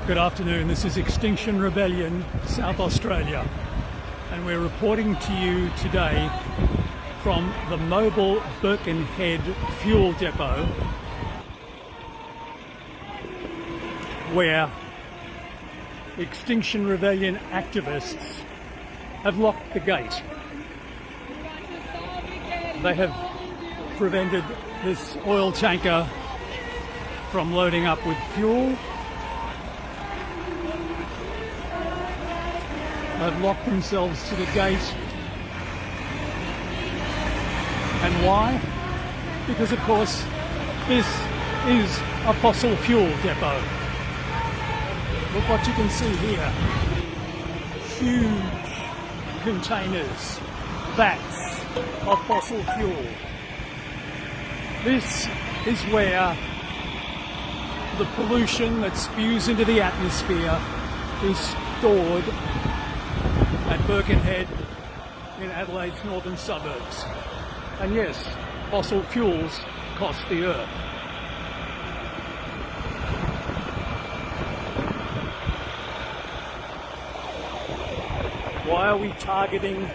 Good afternoon, this is Extinction Rebellion, South Australia, and we're reporting to you today from the Mobil Birkenhead fuel depot, where Extinction Rebellion activists have locked the gate. They have prevented this oil tanker from loading up with fuel. They've locked themselves to the gate. And why? Because, of course, this is a fossil fuel depot. Look what you can see here. Huge containers, vats of fossil fuel. This is where the pollution that spews into the atmosphere is stored at Birkenhead in Adelaide's northern suburbs. And yes, fossil fuels cost the earth. Why are we targeting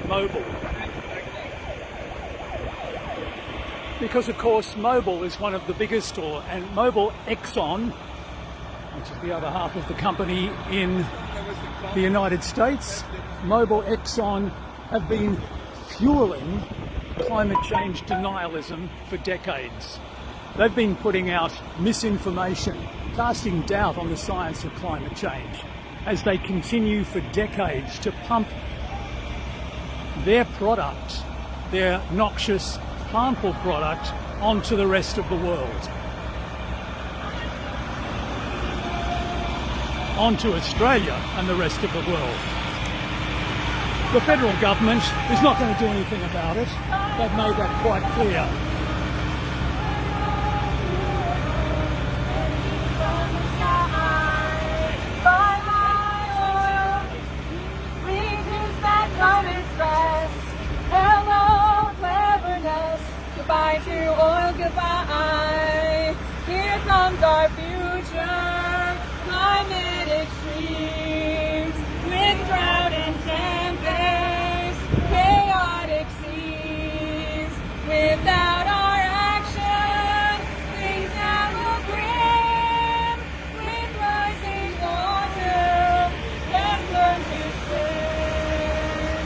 Mobil? Because of course Mobil is one of the biggest, and Mobil Exxon, which is the other half of the company in the United States, Mobil Exxon have been fueling climate change denialism for decades. They've been putting out misinformation, casting doubt on the science of climate change, as they continue for decades to pump their product, their noxious, harmful product, onto the rest of the world. Onto Australia and the rest of the world. The federal government is not going to do anything about it. They've made that quite clear. Goodbye to oil, goodbye. Here comes our future. Climate extremes with drought and tempest, chaotic seas. Without our action, things now look grim. With rising water, let's learn to swim.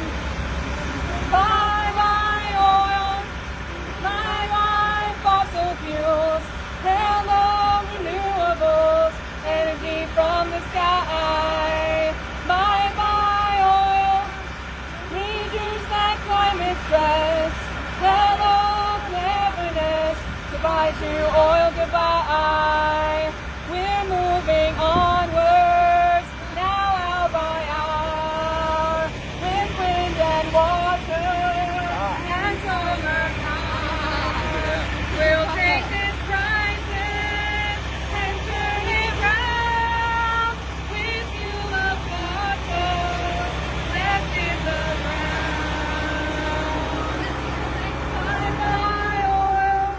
Bye bye oil, bye bye fossil fuels. Hello renewables, energy from the sky. Bye bye oil, reduce that climate stress. Hello cleverness, goodbye to oil, goodbye. We're moving onwards, now hour by hour. With wind and water and solar power, we'll take this crisis and turn it round. With fuel of water left in the ground. Bye bye oil,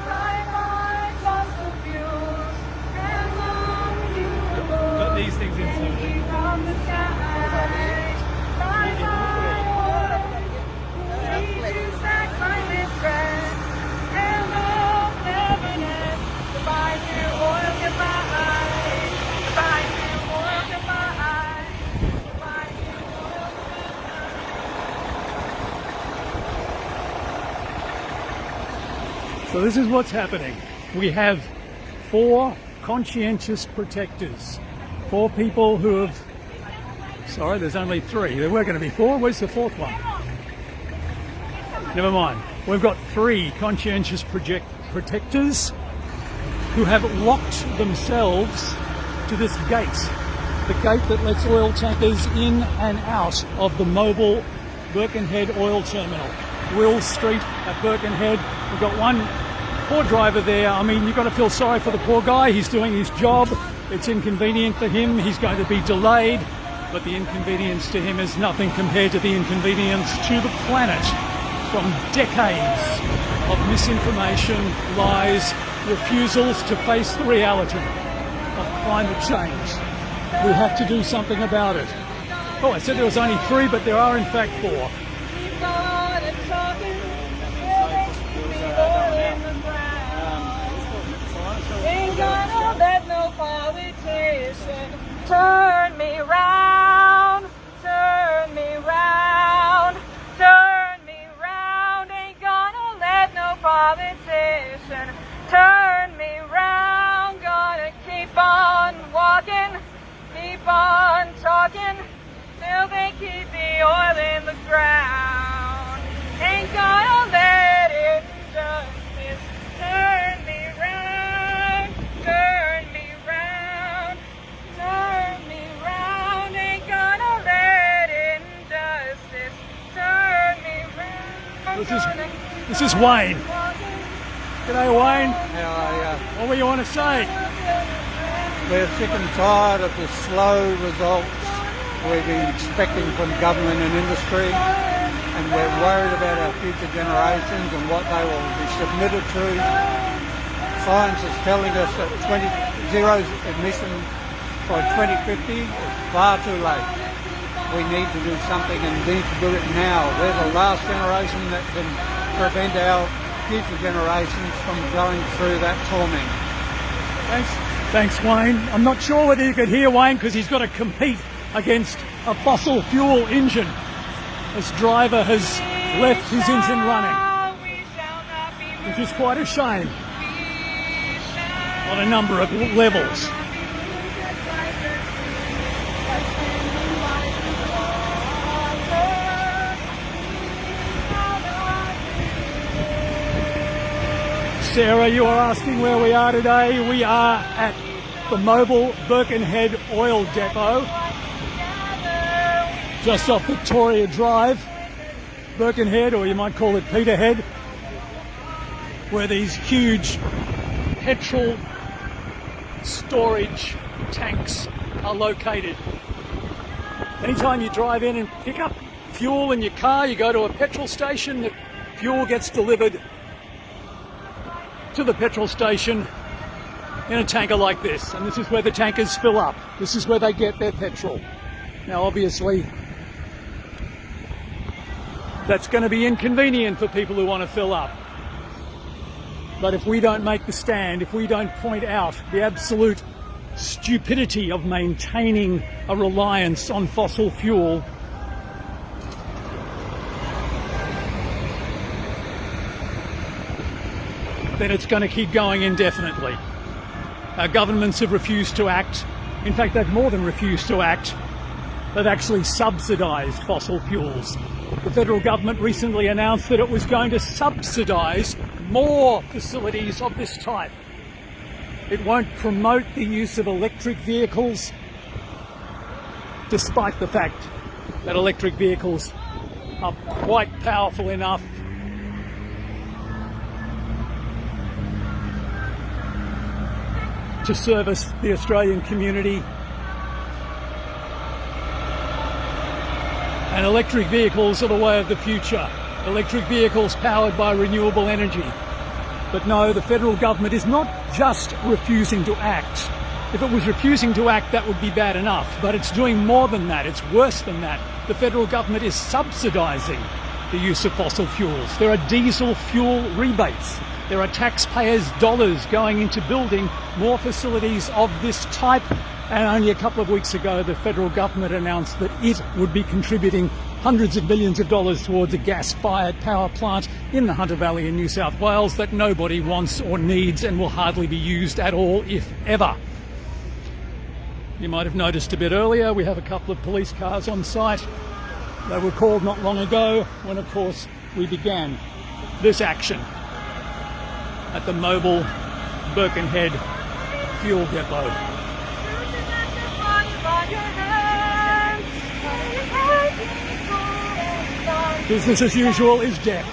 bye bye fossil fuels, and long renewables. Got these things in Energy from the sky. Bye bye oil, reduce that climate stress. Hello cleverness, goodbye to oil, goodbye. Goodbye to oil, goodbye. Goodbye to oil, goodbye. So this is what's happening. We have 4 conscientious protectors, 4 people who have... Sorry, there's only 3. There were going to be 4. Where's the 4th one? Never mind. We've got 3 conscientious protectors who have locked themselves to this gate. The gate that lets oil tankers in and out of the Mobil Birkenhead oil terminal. Will Street at Birkenhead. We've got one poor driver there. I mean, you've got to feel sorry for the poor guy. He's doing his job. It's inconvenient for him. He's going to be delayed. But the inconvenience to him is nothing compared to the inconvenience to the planet from decades of misinformation, lies, refusals to face the reality of climate change. We have to do something about it. Oh, I said there was only 3, but there are in fact 4. Keep on and talking, people in the ground. Ain't gonna let no politician turn me round, turn me round, turn me round. Ain't gonna let no politician turn me round. Gonna keep on walking, keep on talking, till they keep the oil in the ground. Ain't gonna let injustice turn me round, turn me round, turn me round. Ain't gonna let injustice turn me round. This is Wayne. G'day, Wayne. How are you? What do you want to say? We're sick and tired of the slow results we've been expecting from government and industry, and we're worried about our future generations and what they will be submitted to. Science is telling us that zero emission by 2050 is far too late. We need to do something and need to do it now. We're the last generation that can prevent our future generations from going through that torment. Thanks, Wayne. I'm not sure whether you could hear Wayne because he's got to compete against a fossil fuel engine. This driver has left his engine running, which is quite a shame on a number of levels. Sarah, you are asking where we are today. We are at the Mobil Birkenhead oil depot, just off Victoria Drive, Birkenhead, or you might call it Peterhead, where these huge petrol storage tanks are located. Anytime you drive in and pick up fuel in your car, you go to a petrol station, the fuel gets delivered to the petrol station in a tanker like this, and this is where the tankers fill up. This is where they get their petrol. Now obviously that's going to be inconvenient for people who want to fill up, but if we don't make the stand, if we don't point out the absolute stupidity of maintaining a reliance on fossil fuel, then it's going to keep going indefinitely. Our governments have refused to act. In fact, they've more than refused to act. They've actually subsidised fossil fuels. The federal government recently announced that it was going to subsidise more facilities of this type. It won't promote the use of electric vehicles, despite the fact that electric vehicles are quite powerful enough to service the Australian community. And electric vehicles are the way of the future. Electric vehicles powered by renewable energy. But no, the federal government is not just refusing to act. If it was refusing to act, that would be bad enough. But it's doing more than that. It's worse than that. The federal government is subsidising the use of fossil fuels. There are diesel fuel rebates. There are taxpayers' dollars going into building more facilities of this type. And only a couple of weeks ago, the federal government announced that it would be contributing hundreds of millions of dollars towards a gas-fired power plant in the Hunter Valley in New South Wales that nobody wants or needs and will hardly be used at all, if ever. You might have noticed a bit earlier, we have a couple of police cars on site. They were called not long ago when, of course, we began this action at the Mobil Birkenhead fuel depot. Business as usual is death.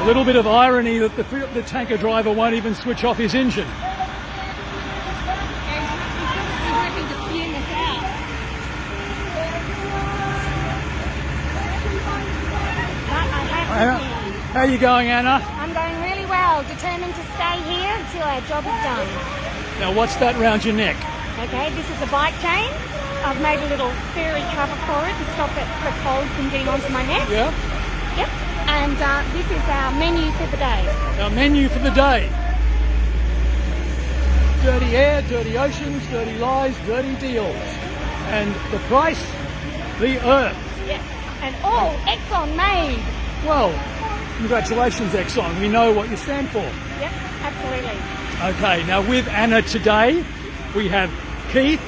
A little bit of irony that the tanker driver won't even switch off his engine. He's working to fume us out. are you going, Anna? I'm going really well, determined to stay here until our job is done. Now, what's that round your neck? Okay, this is a bike chain. I've made a little furry cover for it to stop it the cold from getting onto my neck. Yeah. Yep. And this is our menu for the day. Our menu for the day. Dirty air, dirty oceans, dirty lies, dirty deals. And the price? The earth. Yes. And all Exxon made. Well, congratulations, Exxon. We know what you stand for. Yep, absolutely. Okay, now with Anna today, we have Keith.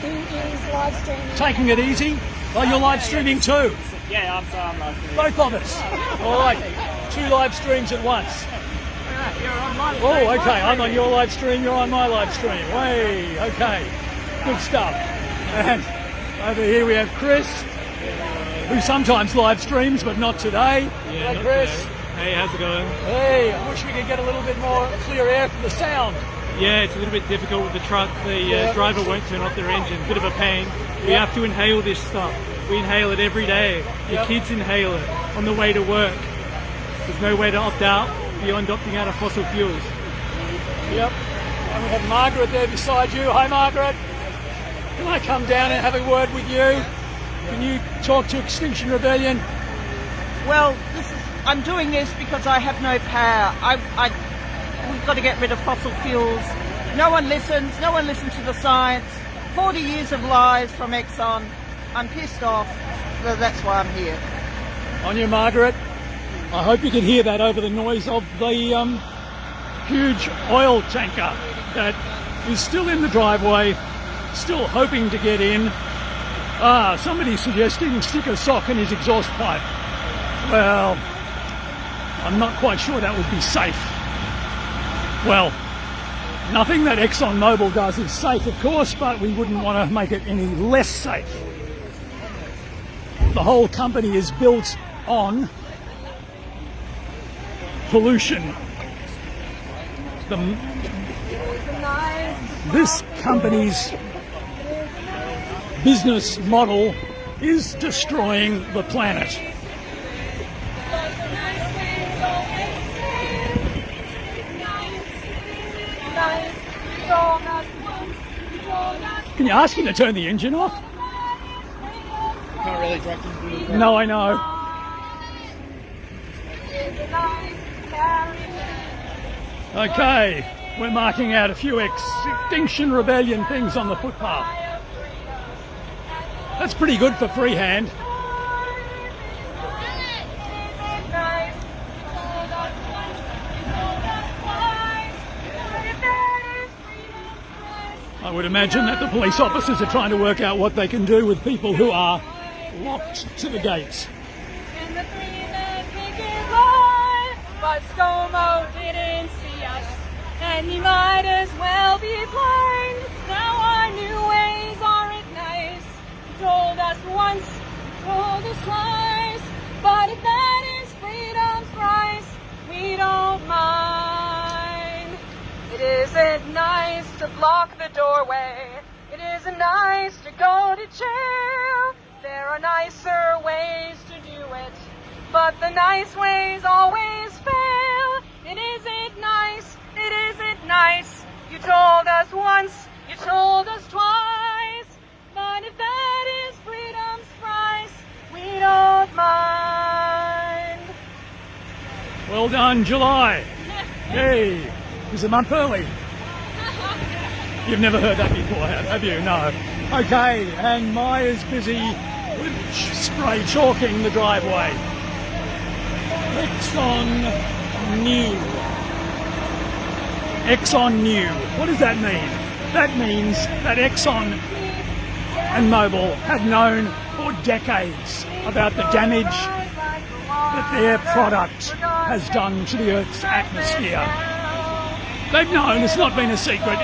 Who is live streaming. Taking it easy. Oh, you're live streaming too. Yeah, I'm live streaming. Both of us. All right. 2 live streams at once. You're on live. Oh, okay. I'm on your live stream. You're on my live stream. Way. Okay. Good stuff. And over here we have Chris, who sometimes live streams, but not today. Yeah, Hey, Chris. today. Hey, how's it going? Hey, I wish we could get a little bit more clear air from the sound. Yeah, it's a little bit difficult with the truck. The driver won't turn off their engine. Bit of a pain. We have to inhale this stuff. We inhale it every day. Your kids inhale it on the way to work. There's no way to opt out beyond opting out of fossil fuels. Yep. And we have Margaret there beside you. Hi, Margaret. Can I come down and have a word with you? Can you talk to Extinction Rebellion? Well, I'm doing this because I have no power. We've got to get rid of fossil fuels. No one listens. No one listens to the science. 40 years of lies from Exxon. I'm pissed off. So that's why I'm here. On you, Margaret. I hope you can hear that over the noise of the huge oil tanker that is still in the driveway, still hoping to get in. Somebody's suggesting stick a sock in his exhaust pipe. Well, I'm not quite sure that would be safe. Well, nothing that Exxon Mobil does is safe, of course, but we wouldn't want to make it any less safe. The whole company is built on pollution. This company's business model is destroying the planet. Can you ask him to turn the engine off? Can't really direct him to No, I know. Okay, we're marking out a few Extinction Rebellion things on the footpath. That's pretty good for freehand. I would imagine that the police officers are trying to work out what they can do with people who are locked to the gates. But ScoMo didn't see us, and he might as well be blind. Now our new ways aren't nice. He told us once, he told us twice, but if that is freedom's price, we don't mind. It isn't nice to block the doorway. It isn't nice to go to jail. There are nicer ways to do it, but the nice ways always fail. It isn't nice, it isn't nice. You told us once, you told us twice, but if that is freedom's price, we don't mind. Well done, July. Hey, it's a month early. You've never heard that before, have you? No. Okay, and Maya's busy with spray chalking the driveway. Exxon new. Exxon new. What does that mean? That means that Exxon and Mobil have known for decades about the damage that their product has done to the Earth's atmosphere. They've known, it's not been a secret.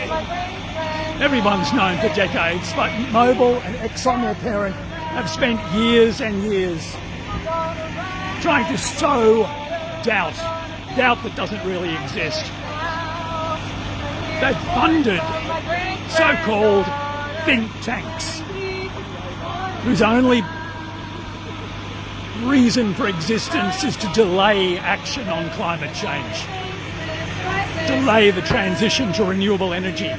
Everyone's known for decades, but Mobil and Exxon, their parent, have spent years and years trying to sow doubt that doesn't really exist. They've funded so-called think tanks whose only reason for existence is to delay action on climate change, delay the transition to renewable energy.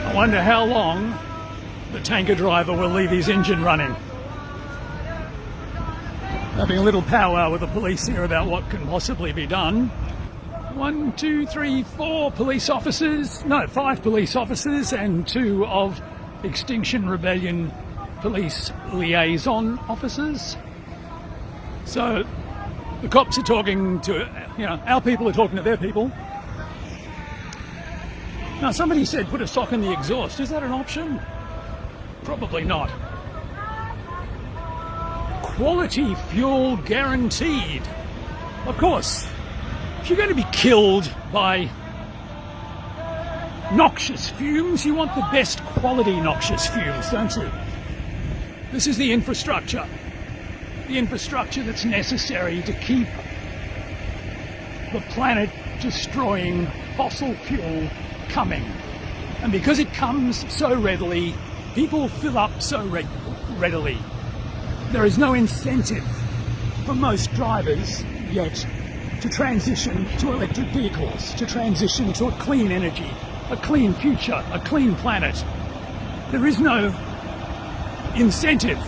I wonder how long the tanker driver will leave his engine running. Having a little powwow with the police here about what can possibly be done. 1, 2, 3, 4 police officers, no, 5 police officers and 2 of Extinction Rebellion police liaison officers. So the cops are talking to, our people are talking to their people. Now, somebody said put a sock in the exhaust. Is that an option? Probably not. Quality fuel guaranteed. Of course, if you're going to be killed by noxious fumes, you want the best quality noxious fumes, don't you? This is the infrastructure. The infrastructure that's necessary to keep the planet destroying fossil fuel coming. And because it comes so readily, people fill up so readily. There is no incentive for most drivers yet to transition to electric vehicles, to transition to a clean energy, a clean future, a clean planet. There is no incentive,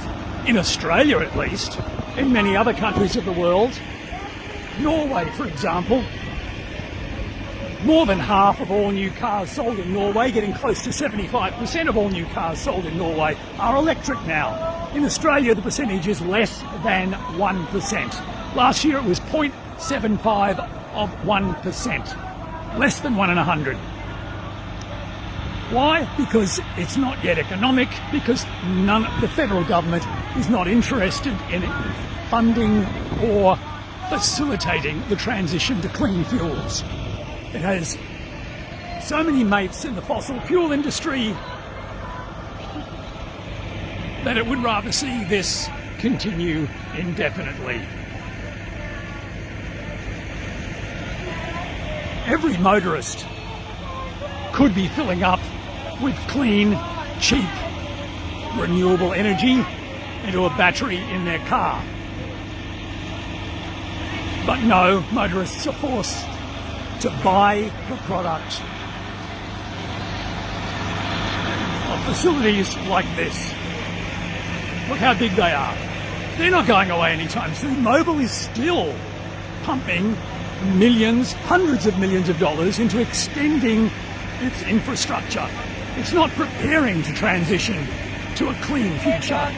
in Australia at least, in many other countries of the world. Norway, for example, more than half of all new cars sold in Norway, getting close to 75% of all new cars sold in Norway, are electric now. In Australia, the percentage is less than 1%. Last year it was 0.75 of 1%, less than 1 in 100. Why? Because it's not yet economic, because the federal government is not interested in funding or facilitating the transition to clean fuels. It has so many mates in the fossil fuel industry that it would rather see this continue indefinitely. Every motorist could be filling up with clean, cheap, renewable energy into a battery in their car. But no, motorists are forced to buy the product of facilities like this. Look how big they are. They're not going away anytime soon. Mobil is still pumping millions, hundreds of millions of dollars into extending its infrastructure. It's not preparing to transition to a clean future.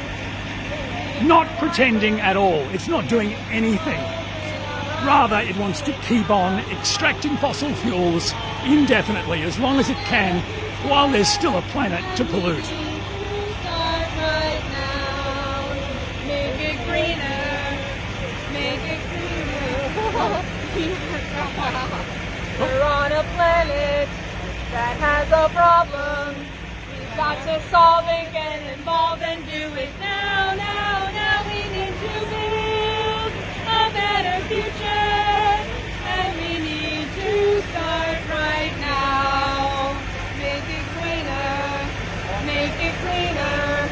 Not pretending at all. It's not doing anything. Rather, it wants to keep on extracting fossil fuels indefinitely, as long as it can, while there's still a planet to pollute. We're on a planet that has a problem. We've got to solve it, get involved and do it now, now, now. We need to build a better future, and we need to start right now. Make it greener, make it cleaner,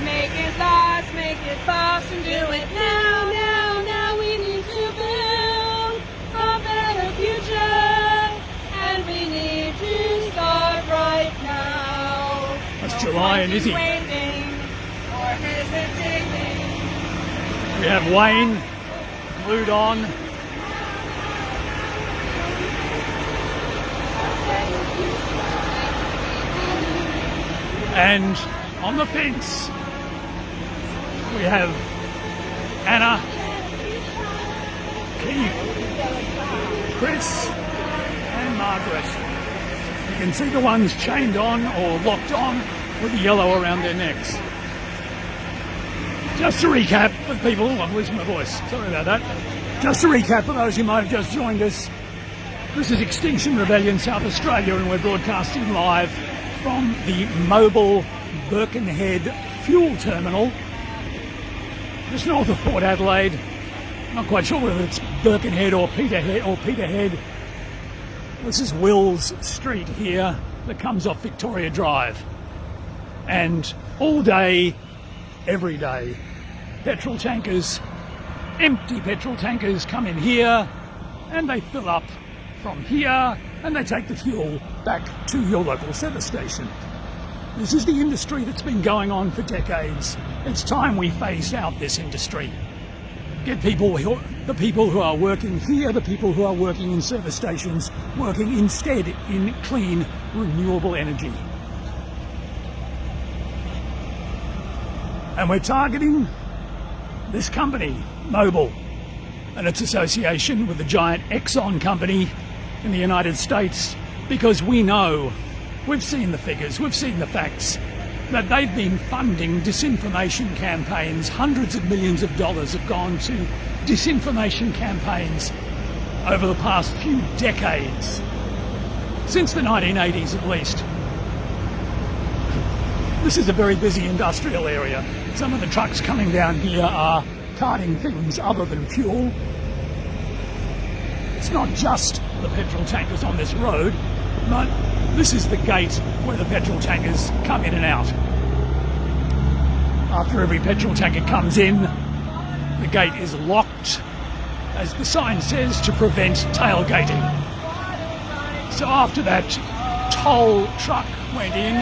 make it last, make it fast, and do it now, now, now. We need to build a better future, and we need to start right now. That's July and Izzy. We have Wayne glued on. And on the fence, we have Anna, Keith, Chris, and Margaret. You can see the ones chained on or locked on with the yellow around their necks. Just to recap for people, I'm losing my voice, sorry about that. Just to recap for those who might have just joined us, this is Extinction Rebellion South Australia, and we're broadcasting live from the Mobil Birkenhead fuel terminal, just north of Port Adelaide. Not quite sure whether it's Birkenhead or Peterhead. This is Wills Street here that comes off Victoria Drive. And all day, every day, petrol tankers, empty petrol tankers come in here and they fill up from here and they take the fuel back to your local service station. This is the industry that's been going on for decades. It's time we phased out this industry. Get the people who are working here, the people who are working in service stations, working instead in clean, renewable energy. And we're targeting this company, Mobil, and its association with the giant Exxon company in the United States, because we know, we've seen the figures, we've seen the facts, that they've been funding disinformation campaigns. Hundreds of millions of dollars have gone to disinformation campaigns over the past few decades, since the 1980s at least. This is a very busy industrial area. Some of the trucks coming down here are carting things other than fuel. It's not just the petrol tankers on this road, but this is the gate where the petrol tankers come in and out. After every petrol tanker comes in, the gate is locked, as the sign says, to prevent tailgating. So after that toll truck went in,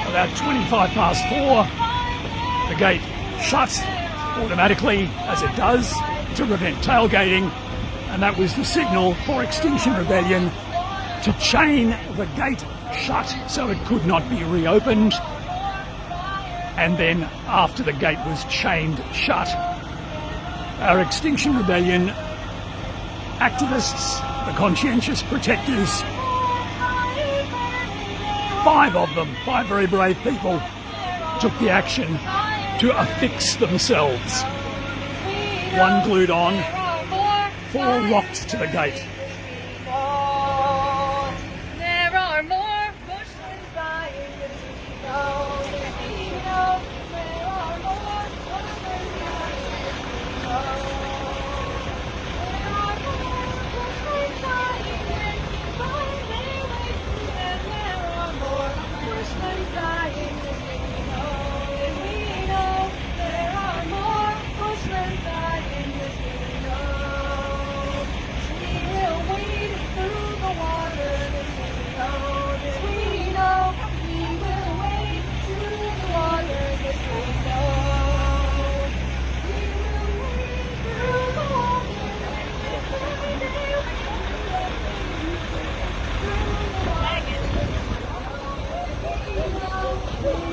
about 4:25, the gate shut automatically, as it does, to prevent tailgating, and that was the signal for Extinction Rebellion to chain the gate shut so it could not be reopened. And then after the gate was chained shut, our Extinction Rebellion activists, the conscientious protectors, 5 of them, 5 very brave people, took the action to affix themselves. 1 glued on, 4 locked to the gate. There are more Bushmen dying than we know. There are more Bushmen dying than we know. There are more Bushmen dying than we find their way through them. There are more Bushmen dying than we know. There are more Bushmen dying than we know. We will wade through the water this we know. We will wade through the water this we know. We will wade through the water every day. We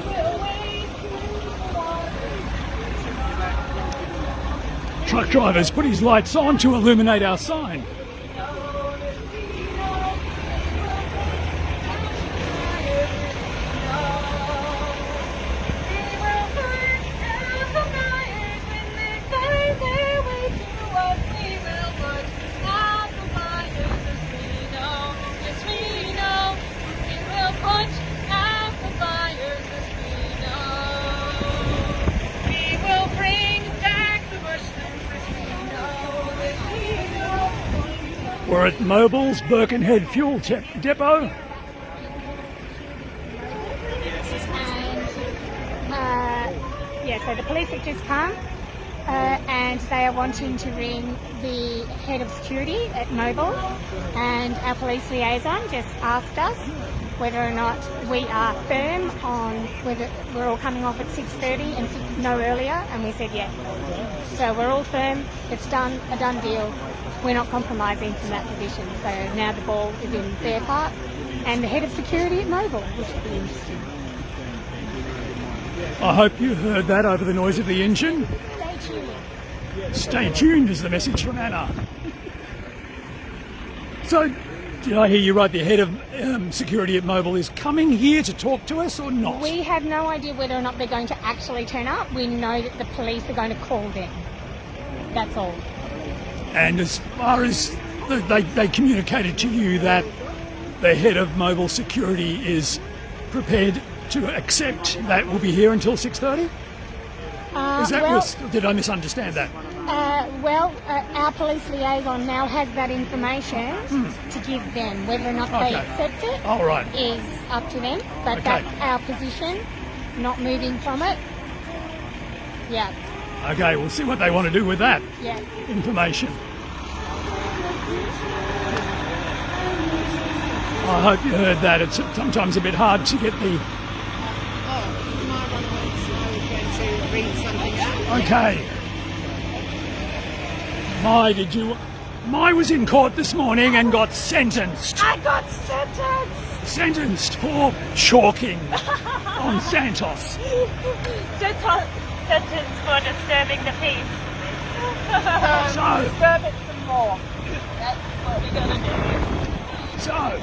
will wade through the water. Truck driver's put his lights on to illuminate our sign. We're at Mobil's Birkenhead fuel depot. So the police have just come and they are wanting to ring the head of security at Mobil, and our police liaison just asked us whether or not we are firm on whether we're all coming off at 6:30 and no earlier, and we said yeah. So we're all firm, it's done, a done deal. We're not compromising from that position. So now the ball is in their part and the head of security at Mobil, which will be interesting. I hope you heard that over the noise of the engine. Stay tuned. Stay tuned is the message from Anna. So, did I hear you right? The head of security at Mobil is coming here to talk to us or not? We have no idea whether or not they're going to actually turn up. We know that the police are going to call them. That's all. And as far as they communicated to you that the head of Mobil security is prepared to accept that we'll be here until 6:30? Is that did I misunderstand that? Our police liaison now has that information to give them. Whether or not they accept it All right. is up to them. But that's our position, not moving from it. Yeah. Okay, we'll see what they want to do with that Yeah. information. I hope you heard that. It's sometimes a bit hard to get the... Okay. Mai was in court this morning and got sentenced. I got sentenced. Sentenced for chalking on Santos. Sentenced for disturbing the peace. So, Disturb it some more. That's what we're going to do. so,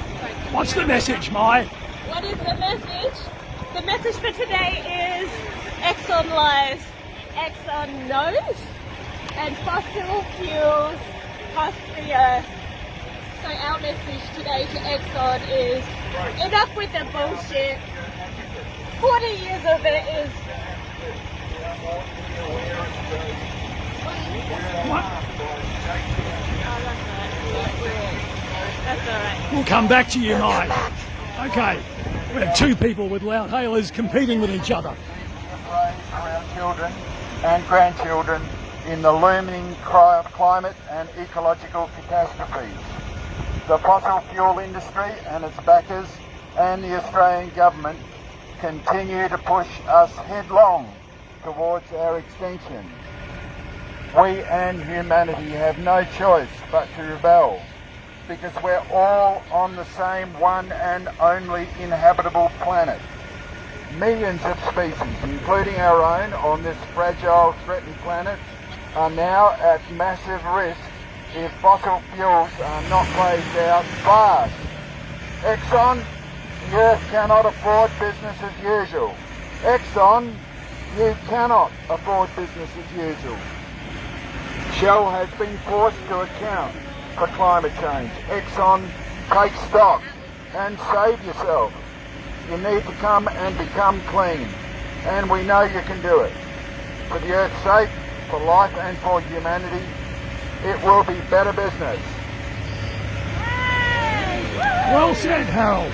what's the message, Mai? What is the message? The message for today is Exxon lies, Exxon knows, and fossil fuels cost the earth. So our message today to Exxon is enough with the bullshit. 40 years of it is... What? That's alright. We'll come back to you, Mai. Okay. We have two people with loud hailers competing with each other. For our children and grandchildren in the looming climate and ecological catastrophes. The fossil fuel industry and its backers and the Australian government continue to push us headlong towards our extinction. We and humanity have no choice but to rebel, because we're all on the same one and only inhabitable planet. Millions of species, including our own, on this fragile, threatened planet are now at massive risk if fossil fuels are not phased out fast. Exxon, the Earth cannot afford business as usual. Exxon, you cannot afford business as usual. Shell has been forced to account for climate change. Exxon, take stock and save yourself. You need to come and become clean, and we know you can do it. For the Earth's sake, for life and for humanity, it will be better business. Well said, Harold.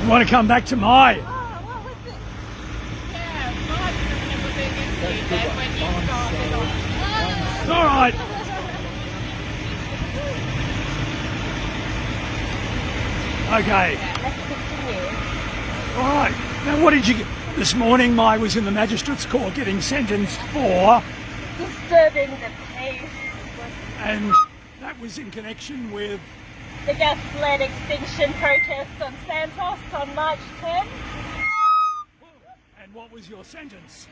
You want to come back to Mai? What was it? Yeah, my never been interviewed when you started on. It's all right. Okay. Let's continue. All right. Now, what did you get? This morning, Mai was in the magistrate's court getting sentenced for, Disturbing the peace. and that was in connection with, The gas-led extinction protest on Santos on March 10. and what was your sentence?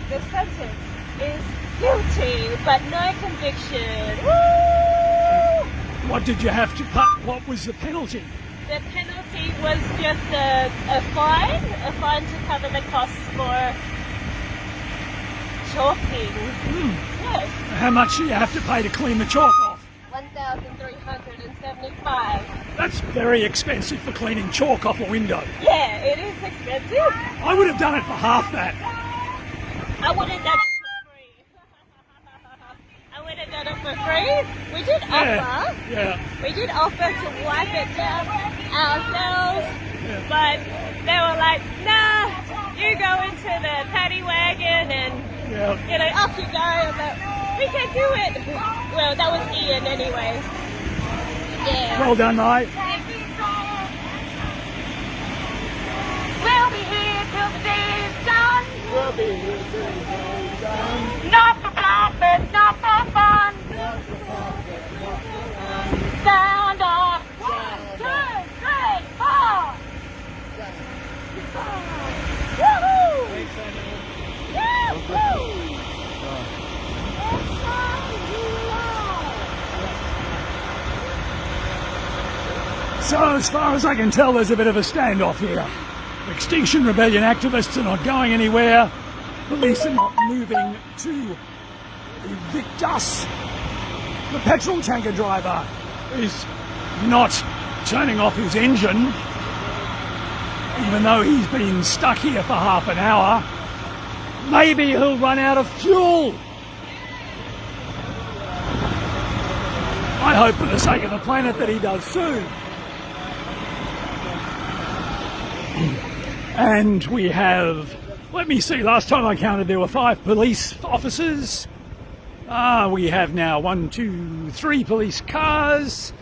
The sentence is guilty, but no conviction. Woo! What did you have to pay? What was the penalty? The penalty was just a fine to cover the costs for chalking. Yes, How much do you have to pay to clean the chalk off? 1,375. That's very expensive for cleaning chalk off a window. Yeah, it is expensive. I would have done it for half that. I would have done it for free. I would have done it for free. We did offer. Yeah. We did offer to wipe it down ourselves, but they were like, nah, you go into the paddy wagon and, Yeah. off you go. But we can do it. Well, that was Ian anyway. Yeah. Well done, mate. We'll be here till the day is done. We'll be here till the day is done. Not for profit, not for fun. Sound off. 1, 2, 3, 4. Woohoo! Woohoo! So, as far as I can tell, there's a bit of a standoff here. Extinction Rebellion activists are not going anywhere. police are not moving to evict us. The petrol tanker driver is not turning off his engine, even though he's been stuck here for half an hour. Maybe he'll run out of fuel. I hope for the sake of the planet that he does soon. And we have, let me see, last time I counted there were 5 police officers. We have now 1, 2, 3 police cars.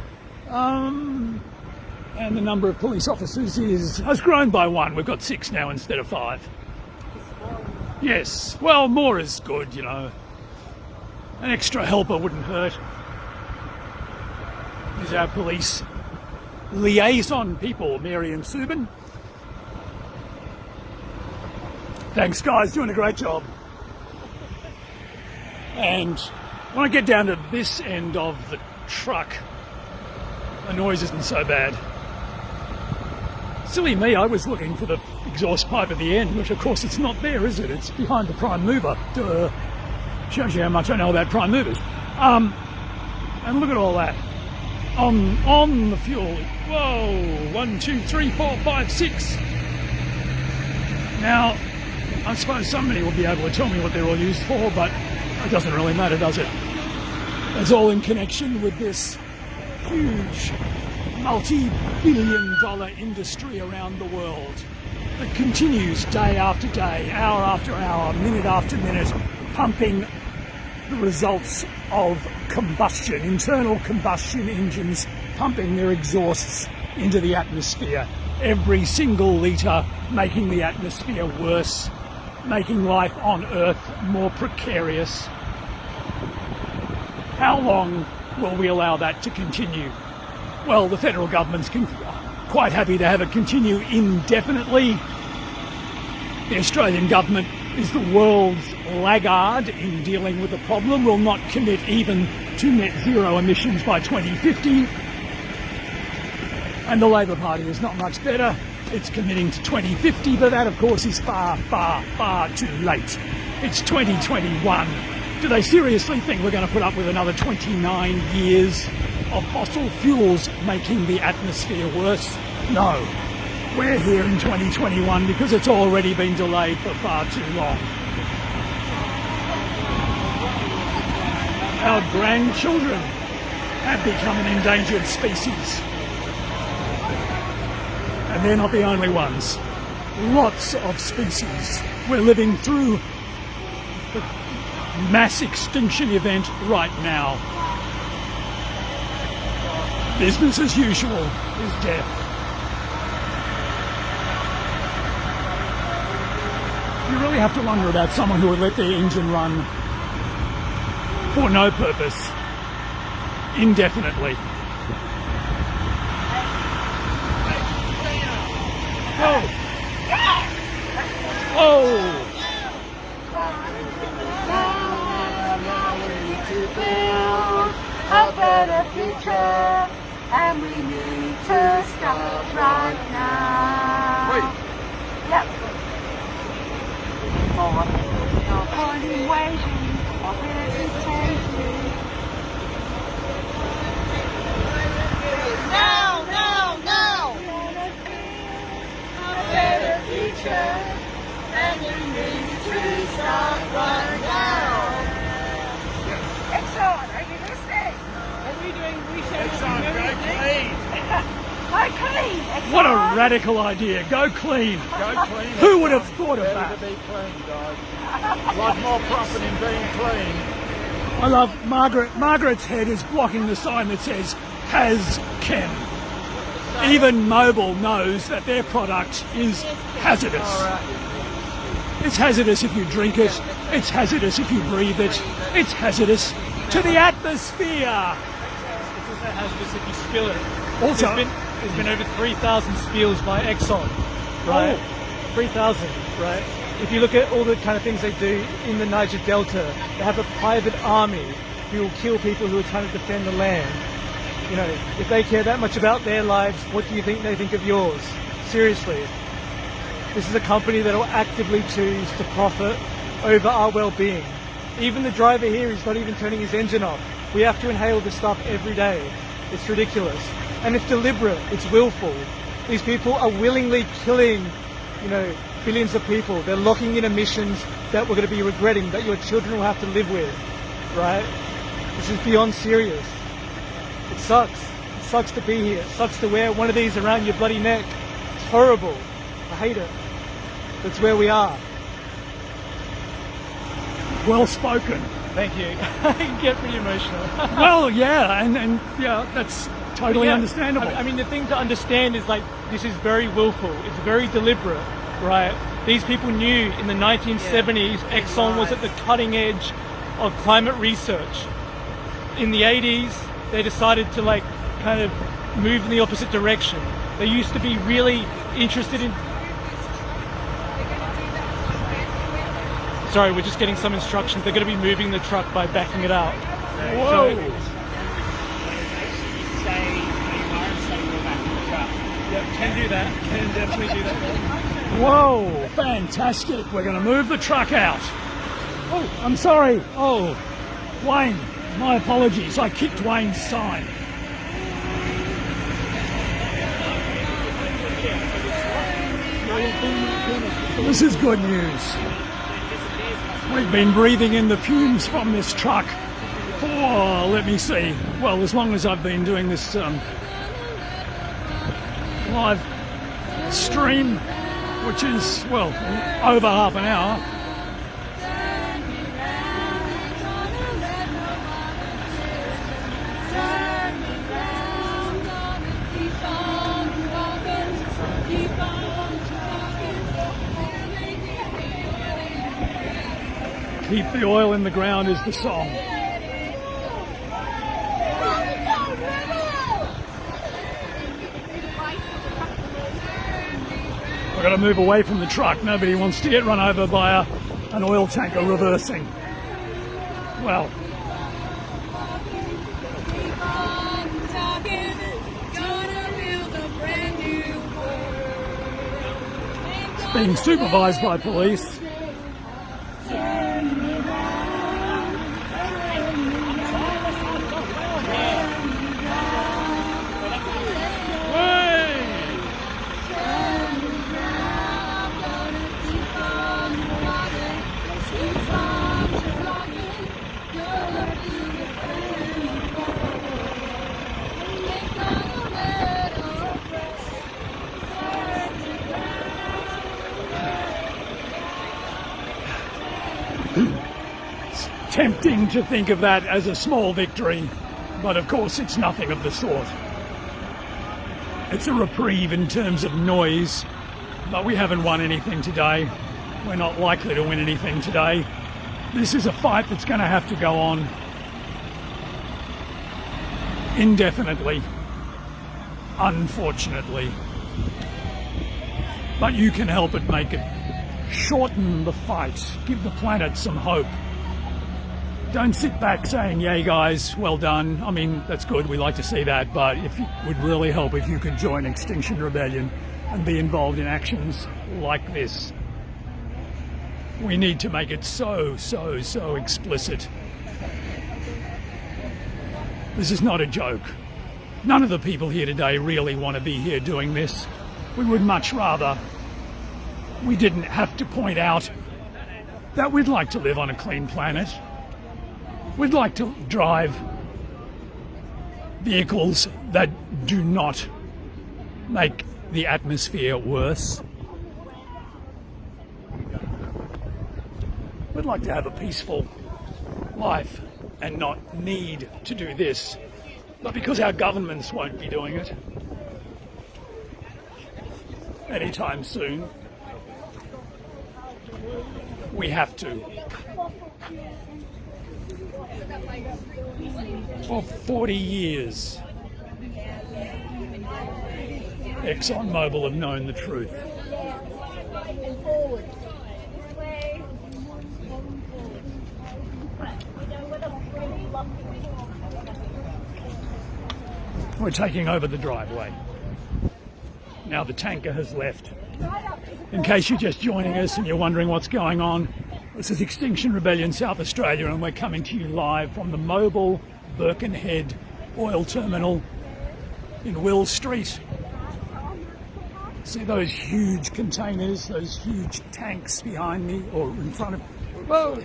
And the number of police officers has grown by 1. We've got 6 now instead of 5. Yes, well, more is good, you know. An extra helper wouldn't hurt. These are our police liaison people, Mary and Subin. Thanks, guys, doing a great job. And when I get down to this end of the truck, the noise isn't so bad. Silly me, I was looking for the exhaust pipe at the end, which of course it's not there, is it? It's behind the prime mover. Duh. Shows you how much I know about prime movers. And look at all that. On the fuel. Whoa, 1, 2, 3, 4, 5, 6. Now, I suppose somebody will be able to tell me what they're all used for, but it doesn't really matter, does it? It's all in connection with this huge multi-billion-dollar industry around the world that continues day after day, hour after hour, minute after minute, pumping the results of combustion, internal combustion engines pumping their exhausts into the atmosphere. Every single litre making the atmosphere worse, making life on Earth more precarious. How long will we allow that to continue? Well, the federal government's quite happy to have it continue indefinitely. The Australian government is the world's laggard in dealing with the problem, will not commit even to net zero emissions by 2050. And the Labor Party is not much better. It's committing to 2050, but that of course is far, far, far too late. It's 2021. Do they seriously think we're going to put up with another 29 years of fossil fuels making the atmosphere worse? No. We're here in 2021 because it's already been delayed for far too long. Our grandchildren have become an endangered species. And they're not the only ones. Lots of species. We're living through the mass extinction event right now. Business as usual is death. You really have to wonder about someone who would let their engine run for no purpose, indefinitely. Oh! Oh! A better future, and we need to start right now. Wait. Yep. No point in waiting for hesitation. Now, now, now. A better future, and we need to start right now. Exxon, are you listening? What are we doing? Exxon, go clean. Go clean. Exxon. What a radical idea. Go clean. Go clean. Who would have thought of Better that? to be clean, guys. A lot more profit in being clean. I love Margaret's head is blocking the sign that says has chem. Even Mobil knows that their product is hazardous. It's hazardous if you drink it. It's hazardous if you breathe it. It's hazardous to the atmosphere. It's also hazardous if you spill it. Also, There's been over 3,000 spills by Exxon, right? 3,000, right? If you look at all the kind of things they do in the Niger Delta, they have a private army who will kill people who are trying to defend the land. You know, if they care that much about their lives, what do you think they think of yours? Seriously. This is a company that will actively choose to profit over our well-being. Even the driver here is not even turning his engine off. We have to inhale this stuff every day. It's ridiculous. And it's deliberate, it's willful. These people are willingly killing, billions of people. They're locking in emissions that we're going to be regretting, that your children will have to live with, right? This is beyond serious. It sucks. It sucks to be here. It sucks to wear one of these around your bloody neck. It's horrible. I hate it. That's where we are. Well spoken. Thank you. I can get pretty emotional. Well, yeah, and yeah, that's totally understandable. I mean, the thing to understand is this is very willful. It's very deliberate, right? These people knew in the 1970s Exxon was at the cutting edge of climate research. In the 80s, they decided to kind of move in the opposite direction. They used to be really interested in... Sorry, we're just getting some instructions. They're going to be moving the truck by backing it out. Whoa! Yeah, can do that. Can definitely do that. Whoa, fantastic. We're going to move the truck out. Oh, I'm sorry. Oh, Wayne, my apologies. I kicked Wayne's sign. This is good news. We've been breathing in the fumes from this truck for, let me see, well, as long as I've been doing this live stream, which is, well, over half an hour. Keep the oil in the ground is the song. We've got to move away from the truck. Nobody wants to get run over by an oil tanker reversing. Well, it's being supervised by police. Tempting to think of that as a small victory, but of course it's nothing of the sort. It's a reprieve in terms of noise, but we haven't won anything today. We're not likely to win anything today. This is a fight that's going to have to go on indefinitely, unfortunately. But you can help it make it. Shorten the fight. Give the planet some hope. Don't sit back saying, yay guys, well done. I mean, that's good, we like to see that, but it would really help if you could join Extinction Rebellion and be involved in actions like this. We need to make it so explicit. This is not a joke. None of the people here today really want to be here doing this. We would much rather we didn't have to point out that we'd like to live on a clean planet. We'd like to drive vehicles that do not make the atmosphere worse. We'd like to have a peaceful life and not need to do this, but because our governments won't be doing it anytime soon, we have to. For 40 years, Exxon Mobil have known the truth. We're taking over the driveway. Now the tanker has left. In case you're just joining us and you're wondering what's going on, This is Extinction Rebellion South Australia, and we're coming to you live from the Mobil Birkenhead oil terminal in Will Street. See those huge containers, those huge tanks behind me, or in front of me? Whoa!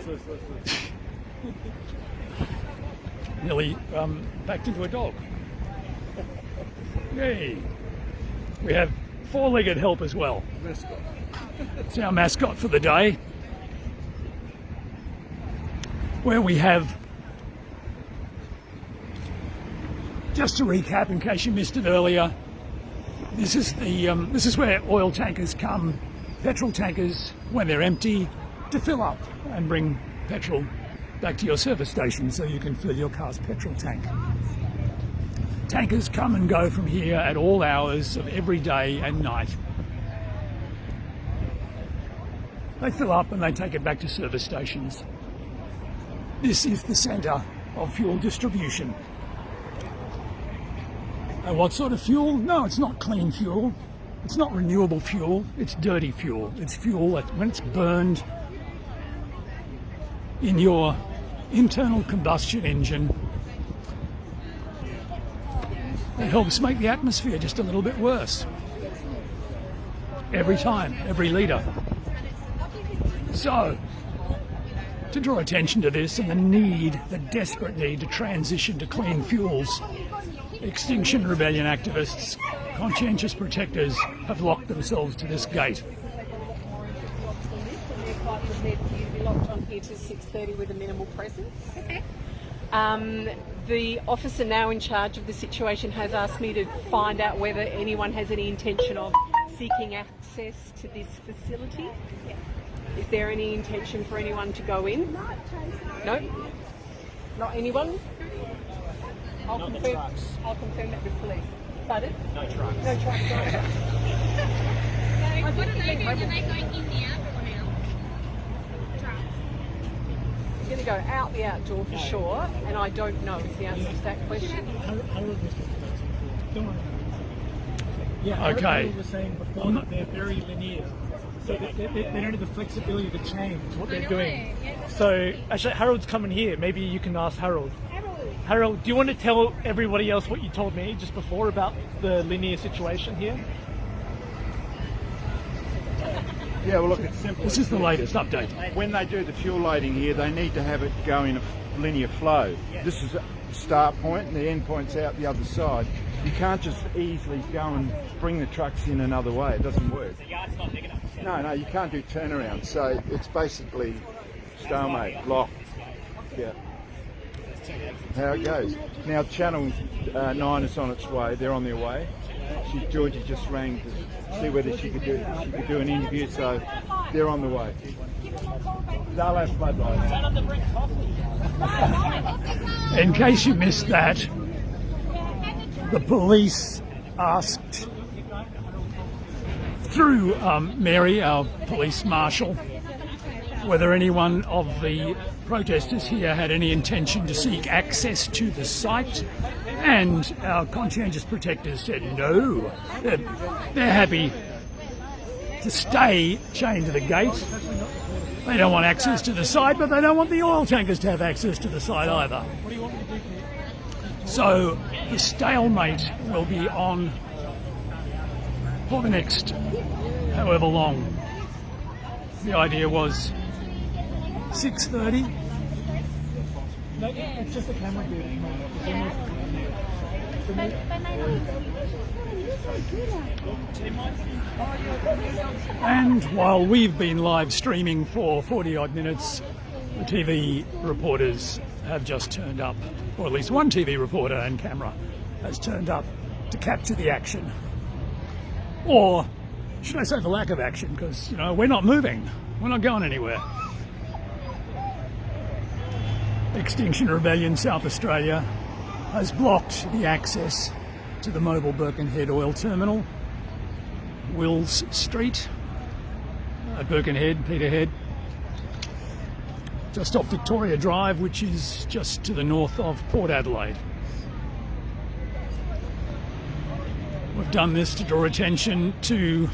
Nearly backed into a dog. Yay! We have four-legged help as well. It's our mascot for the day. Where we have, just to recap in case you missed it earlier, this is where oil tankers come, petrol tankers, when they're empty, to fill up and bring petrol back to your service station so you can fill your car's petrol tank. Tankers come and go from here at all hours of every day and night. They fill up and they take it back to service stations. This is the centre of fuel distribution. And what sort of fuel? No, it's not clean fuel. It's not renewable fuel. It's dirty fuel. It's fuel that, when it's burned in your internal combustion engine, it helps make the atmosphere just a little bit worse. Every time, every litre. So, to draw attention to this and the desperate need to transition to clean fuels, Extinction Rebellion activists, conscientious protectors, have locked themselves to this gate. You'll be locked on here till 6:30 with a minimal presence. Okay. The officer now in charge of the situation has asked me to find out whether anyone has any intention of seeking access to this facility. Yeah. Is there any intention for anyone to go in? No? Not anyone? I'll confirm that with police. Pardon? No trucks. No trucks. What are they doing? Are they going in the outdoor now? Trucks. It's going to go out the outdoor for sure, and I don't know is the answer to that question. Yeah, okay. Harold was saying before that they're very linear. So they don't have the flexibility to change what they're doing. So actually, Harold's coming here. Maybe you can ask Harold. Harold, do you want to tell everybody else what you told me just before about the linear situation here? Yeah, well look, it's simple. This is the latest update. When they do the fuel loading here, they need to have it go in a linear flow. This is a start point and the end point's out the other side. You can't just easily go and bring the trucks in another way. It doesn't work. The yard's not big enough. No, you can't do turnaround. So it's basically stalemate, locked. Yeah. How it goes. Now Channel 9 is on its way. They're on their way. Georgie just rang to see whether she could do an interview. So they're on the way. They'll have floodlights. In case you missed that, the police asked through Mary, our police marshal, whether anyone of the protesters here had any intention to seek access to the site, and our conscientious protectors said no. They're happy to stay chained to the gate. They don't want access to the site, but they don't want the oil tankers to have access to the site either. So the stalemate will be on for the next however long. The idea was 6:30. No, it's just a camera dude. And while we've been live streaming for 40 odd minutes, the TV reporters have just turned up, or at least one TV reporter and camera has turned up to capture the action. Or should I say the lack of action, because, we're not moving. We're not going anywhere. Extinction Rebellion South Australia has blocked the access to the Mobil Birkenhead oil terminal, Wills Street, Birkenhead, Peterhead, just off Victoria Drive, which is just to the north of Port Adelaide. We've done this to draw attention to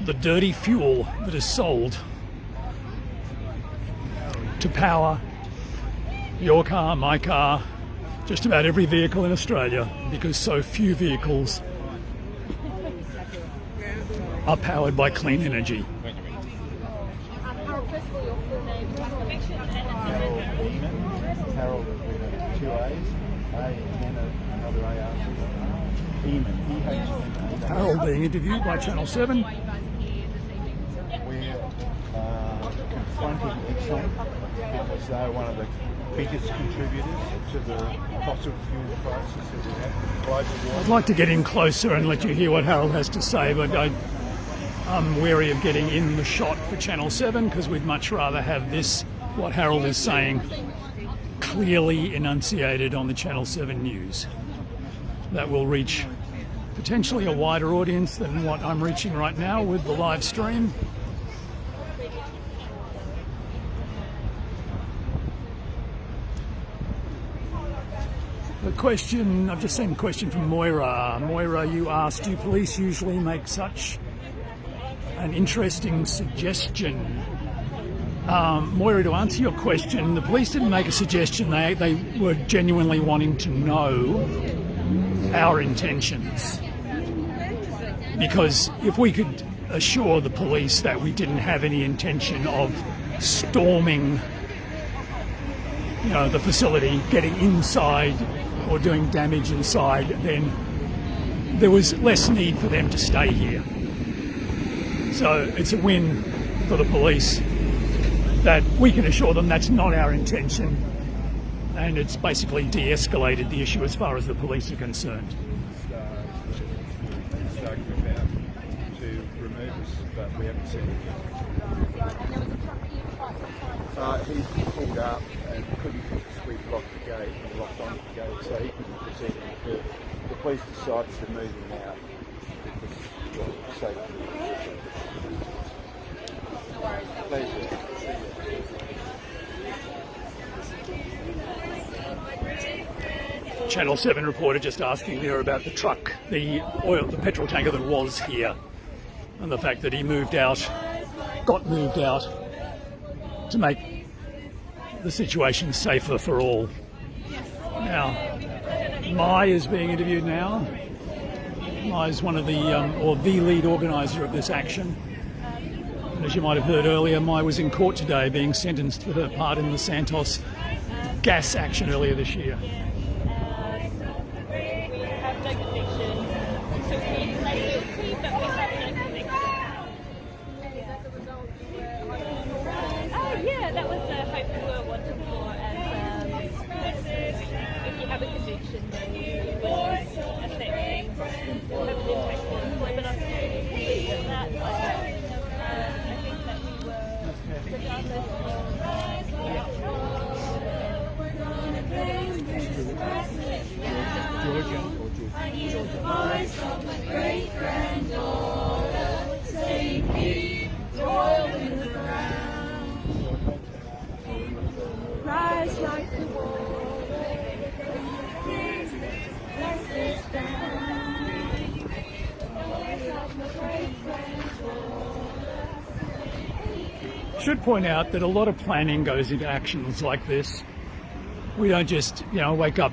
the dirty fuel that is sold to power your car, my car, just about every vehicle in Australia, because so few vehicles are powered by clean energy. Harold with 2 A's, A and then another A after Eamon, E-H-M-A. Harold being interviewed by Channel 7. We're confronting Exxon as they're one of the biggest contributors to the fossil fuel crisis that we have globally. I'd like to get in closer and let you hear what Harold has to say, but I'm wary of getting in the shot for Channel 7 because we'd much rather have this, what Harold is saying, clearly enunciated on the Channel 7 news. That will reach potentially a wider audience than what I'm reaching right now with the live stream. The question, I've just seen a question from Moira. Moira, you asked, do police usually make such an interesting suggestion? Moira, to answer your question, the police didn't make a suggestion. They were genuinely wanting to know our intentions. Because if we could assure the police that we didn't have any intention of storming, the facility, getting inside or doing damage inside, then there was less need for them to stay here. So it's a win for the police that we can assure them that's not our intention, and it's basically de-escalated the issue as far as the police are concerned. To remove us, but we haven't seen it yet. He pulled up and couldn't we blocked the gate and locked onto the gate, so he couldn't proceed any further. The police decided to move him out because of safety. Pleasure. Channel 7 reporter just asking there about the truck, the petrol tanker that was here, and the fact that he got moved out to make the situation safer for all. Now, Mai is being interviewed now. Mai is one of the lead organiser of this action. And as you might have heard earlier, Mai was in court today being sentenced for her part in the Santos gas action earlier this year. That was the hope we were wanting for, as if you have a conviction, then it will affect things, have an impact on employment opportunities and that. I think that we were, regardless Georgia. I hear the voice of my great-granddaughter saying, keep oil in the ground. Rise like the water, let's this down. Should point out that a lot of planning goes into actions like this. We don't just, wake up.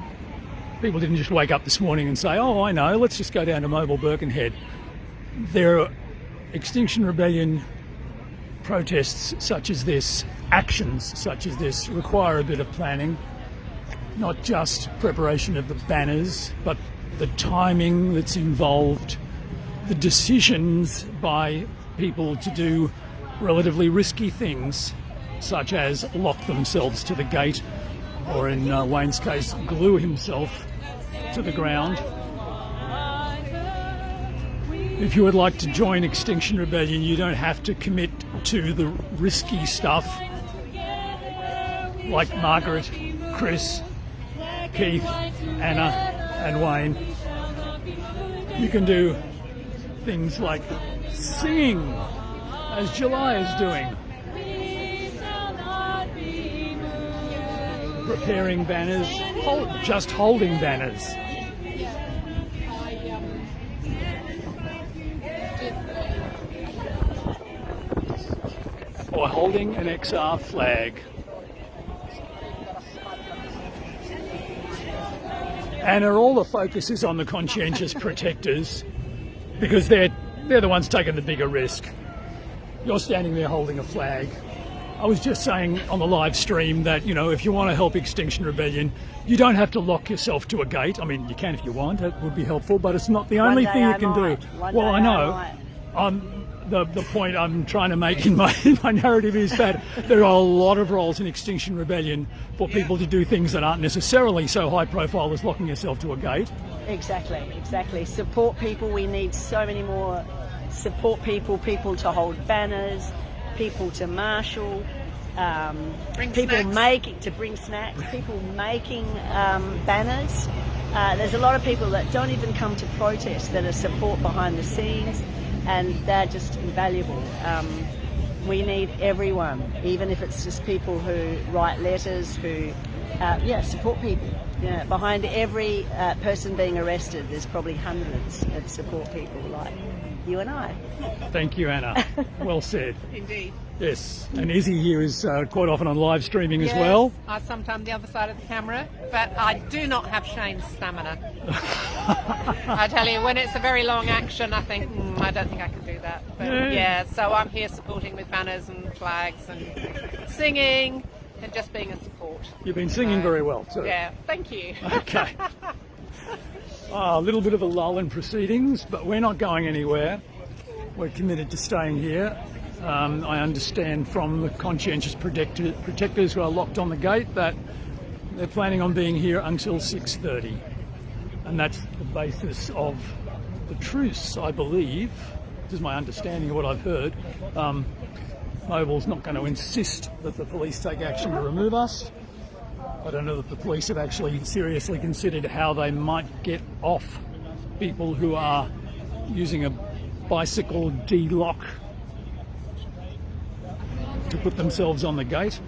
People didn't just wake up this morning and say, oh, I know, let's just go down to Mobil Birkenhead. There are Extinction Rebellion protests such as this, actions such as this, require a bit of planning, not just preparation of the banners, but the timing that's involved, the decisions by people to do relatively risky things, such as lock themselves to the gate, or in Wayne's case, glue himself to the ground. If you would like to join Extinction Rebellion, you don't have to commit to the risky stuff like Margaret, Chris, Keith, Anna and Wayne. You can do things like singing, as July is doing, preparing banners, just holding banners. Or holding an XR flag. And all the focus is on the conscientious protectors because they're the ones taking the bigger risk. You're standing there holding a flag. I was just saying on the live stream that, you know, if you want to help Extinction Rebellion, you don't have to lock yourself to a gate. I mean, you can if you want, it would be helpful, but it's not the only thing you can do. Well, I know. The point I'm trying to make in my narrative is that there are a lot of roles in Extinction Rebellion for people to do things that aren't necessarily so high profile as locking yourself to a gate. Exactly. Support people. We need so many more support people to hold banners, people to marshal, people bring snacks, people making banners. There's a lot of people that don't even come to protest that are support behind the scenes, and they're just invaluable. We need everyone, even if it's just people who write letters, who support people. Yeah, behind every person being arrested, there's probably hundreds of support people like you and I. Thank you, Anna. Well said. Indeed. Yes, and Izzy here is quite often on live streaming as well. I sometimes the other side of the camera, but I do not have Shane's stamina. I tell you, when it's a very long action, I think, I don't think I can do that. But so I'm here supporting with banners and flags and singing and just being a support. You've been singing very well too. Yeah, thank you. Okay. A little bit of a lull in proceedings, but we're not going anywhere. We're committed to staying here. I understand from the conscientious protectors who are locked on the gate that they're planning on being here until 6:30. And that's the basis of the truce, I believe. This is my understanding of what I've heard. Mobil's not going to insist that the police take action to remove us. I don't know that the police have actually seriously considered how they might get off people who are using a bicycle D-lock to put themselves on the gate.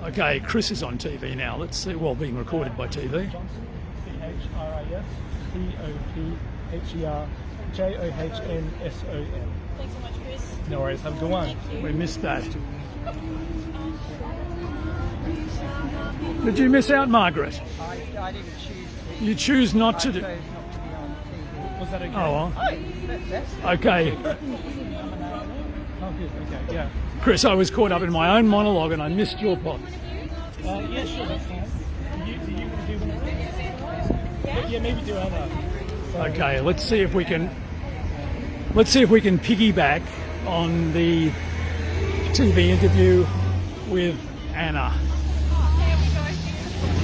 Okay, Chris is on TV now. Let's see. Well, being recorded by TV. CHRIS-COPHERJOHNSON. Thanks so much, Chris. No worries. Have a good one. We missed that. Did you miss out, Margaret? I didn't choose to. You choose not to do. Not to be on TV. Was that okay? Oh, well. Okay. Oh, good. Okay. Yeah. Chris, I was caught up in my own monologue and I missed your part. Yeah, sure. That's fine. Do you want to do one? Yeah, maybe do Anna. Okay, let's see if we can piggyback on the TV interview with Anna.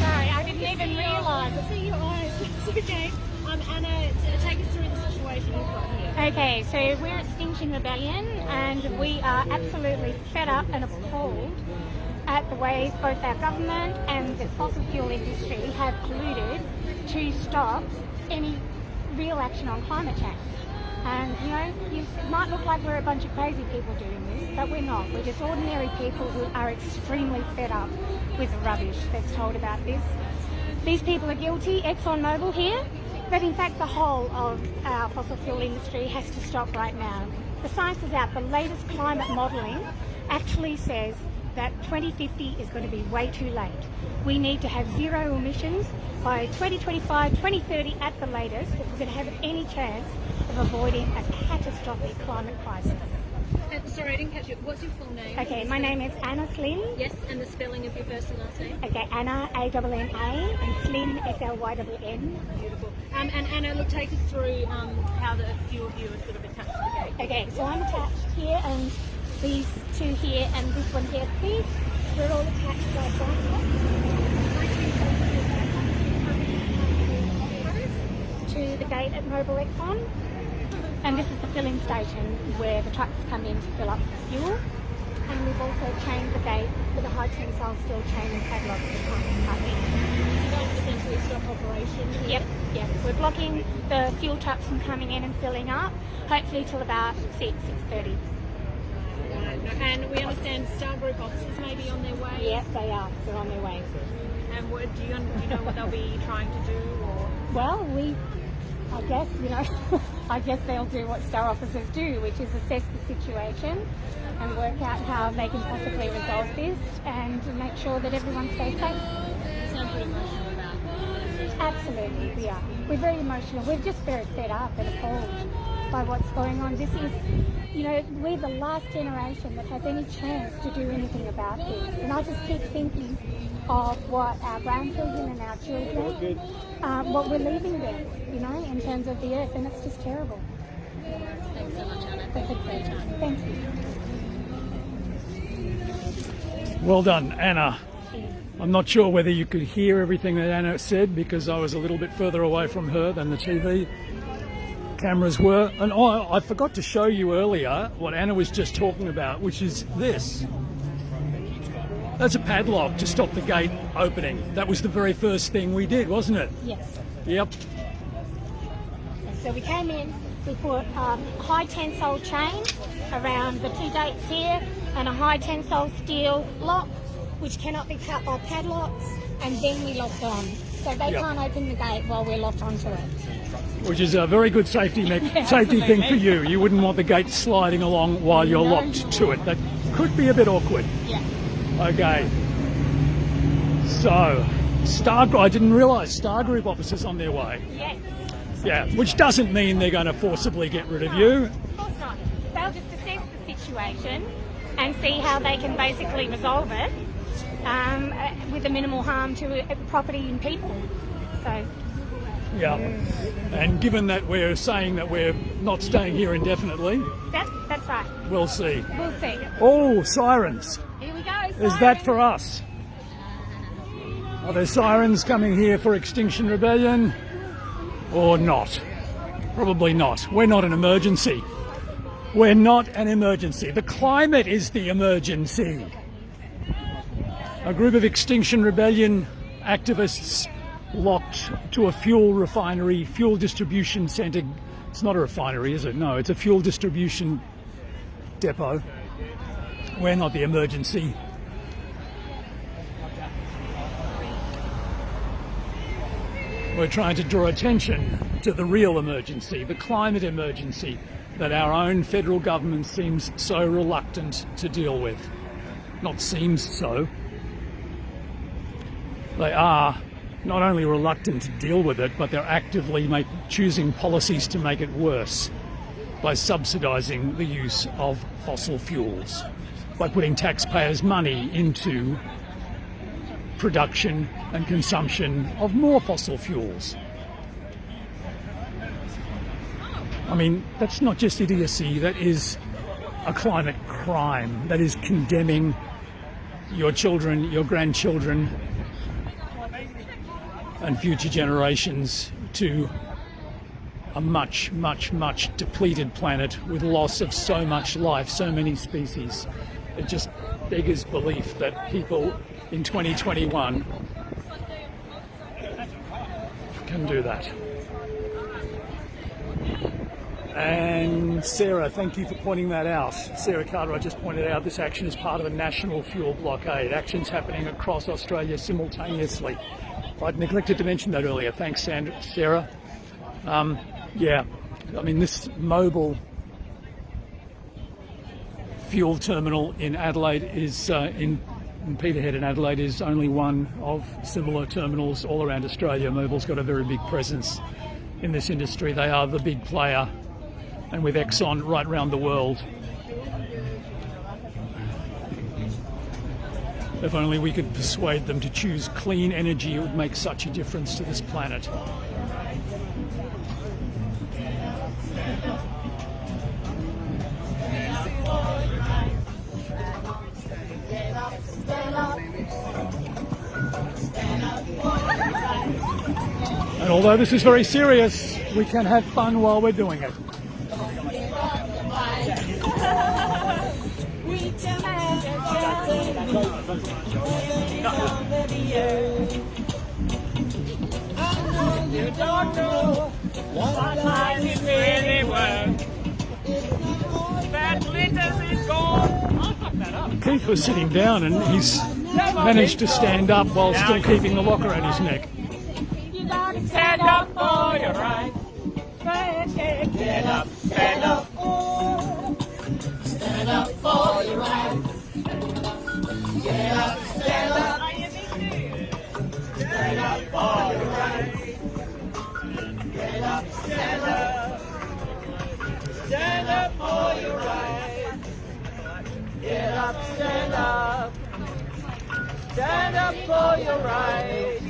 Sorry, I didn't even realise. I see your eyes. It's okay. Anna, take us through the situation you've got here. Okay, so we're Extinction Rebellion and we are absolutely fed up and appalled at the way both our government and the fossil fuel industry have colluded to stop any real action on climate change. And you know, it might look like we're a bunch of crazy people doing this, but we're not. We're just ordinary people who are extremely fed up with the rubbish that's told about this. These people are guilty, Exxon Mobil here, but in fact the whole of our fossil fuel industry has to stop right now. The science is out. The latest climate modelling actually says that 2050 is going to be way too late. We need to have zero emissions by 2025, 2030 at the latest if we're going to have any chance of avoiding a catastrophic climate crisis. Sorry, I didn't catch it. What's your full name? Okay, my name is Anna Slyn. Yes, and the spelling of your first and last name? Okay, Anna, A-N-N-A, and Slyn, S-L-Y-N-N. Beautiful. And Anna, look, take us through how the few of you are sort of attached to the gate. Okay, so I'm attached here, and these two here, and this one here, please. We're all attached by to the gate at Mobil Exxon. And this is the filling station where the trucks come in to fill up the fuel. And we've also chained the gate with a high tensile steel chain and padlock to come in. So that would essentially stop operation? Yep. We're blocking the fuel trucks from coming in and filling up, hopefully till about 6:30. And we understand Star Group officers may be on their way? Yep, they are. They're on their way. And do you know what they'll be trying to do? Or? Well, I guess, I guess they'll do what Star officers do, which is assess the situation and work out how they can possibly resolve this and make sure that everyone stays safe. You sound pretty emotional about this. Absolutely, we are. We're very emotional. We're just very fed up and appalled by what's going on. This is, we're the last generation that has any chance to do anything about this. And I just keep thinking of what our grandchildren and our children, what we're leaving them, in terms of the earth, and it's just terrible. Thanks so much, Anna. That's a great time. Thank you. Well done, Anna. I'm not sure whether you could hear everything that Anna said because I was a little bit further away from her than the TV cameras were. And I forgot to show you earlier what Anna was just talking about, which is this. That's a padlock to stop the gate opening. That was the very first thing we did, wasn't it? Yes. Yep. So we came in, we put a high tensile chain around the two gates here and a high tensile steel lock, which cannot be cut by padlocks, and then we locked on. So they can't open the gate while we're locked onto it. Which is a very good safety thing for you. You wouldn't want the gate sliding along while you're locked to it. That could be a bit awkward. Yeah. Okay. So, I didn't realise Star Group officers on their way. Yes. Yeah, which doesn't mean they're going to forcibly get rid of you. Of course not. They'll just assess the situation and see how they can basically resolve it with a minimal harm to property and people. So. Yeah. And given that we're saying that we're not staying here indefinitely, that's right. We'll see. We'll see. Oh, sirens. Here we go. Is that for us? Are there sirens coming here for Extinction Rebellion? Or not? Probably not. We're not an emergency. We're not an emergency. The climate is the emergency. A group of Extinction Rebellion activists locked to a fuel refinery, fuel distribution centre. It's not a refinery, is it? No, it's a fuel distribution depot. We're not the emergency. We're trying to draw attention to the real emergency, the climate emergency that our own federal government seems so reluctant to deal with. Not seems so. They are not only reluctant to deal with it, but they're actively choosing policies to make it worse by subsidising the use of fossil fuels, by putting taxpayers' money into production and consumption of more fossil fuels. I mean, that's not just idiocy, that is a climate crime. That is condemning your children, your grandchildren, and future generations to a much, much, much depleted planet with loss of so much life, so many species. It just beggars belief that people in 2021 can do that. And Sarah, thank you for pointing that out. Sarah Carter, I just pointed out this action is part of a national fuel blockade. Actions happening across Australia simultaneously. I'd neglected to mention that earlier. Thanks, Sarah. Yeah, I mean, this Mobil fuel terminal in Adelaide is in Peterhead in Adelaide is only one of similar terminals all around Australia. Mobil's got a very big presence in this industry. They are the big player, and with Exxon right around the world. If only we could persuade them to choose clean energy, it would make such a difference to this planet. And although this is very serious, we can have fun while we're doing it. You don't know what life is really worth. That glitters is gone. Keith was sitting down and he's managed to stand up while still keeping the locker around his neck. You gotta stand up for your rights. Get up, stand up. Stand up for your rights. Get up, stand up. Stand up for your rights. stand up for your rights.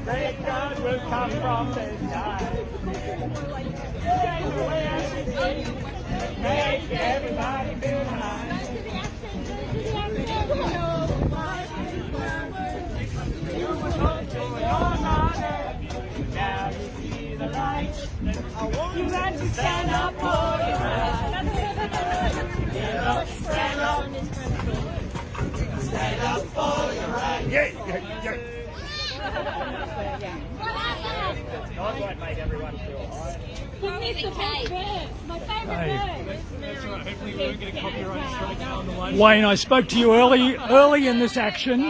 Great God will come from the sky. Take away our city. Make everybody feel high. You were born to your honor. Now you see the light. You got to stand up for your rights. Get up, stand up. Stand up for your rights. Yeah. God won't make everyone feel high. Give me the best verse, my favourite verse. That's right. Hopefully we won't get a copyright strike now on the live. Wayne, I spoke to you early in this action,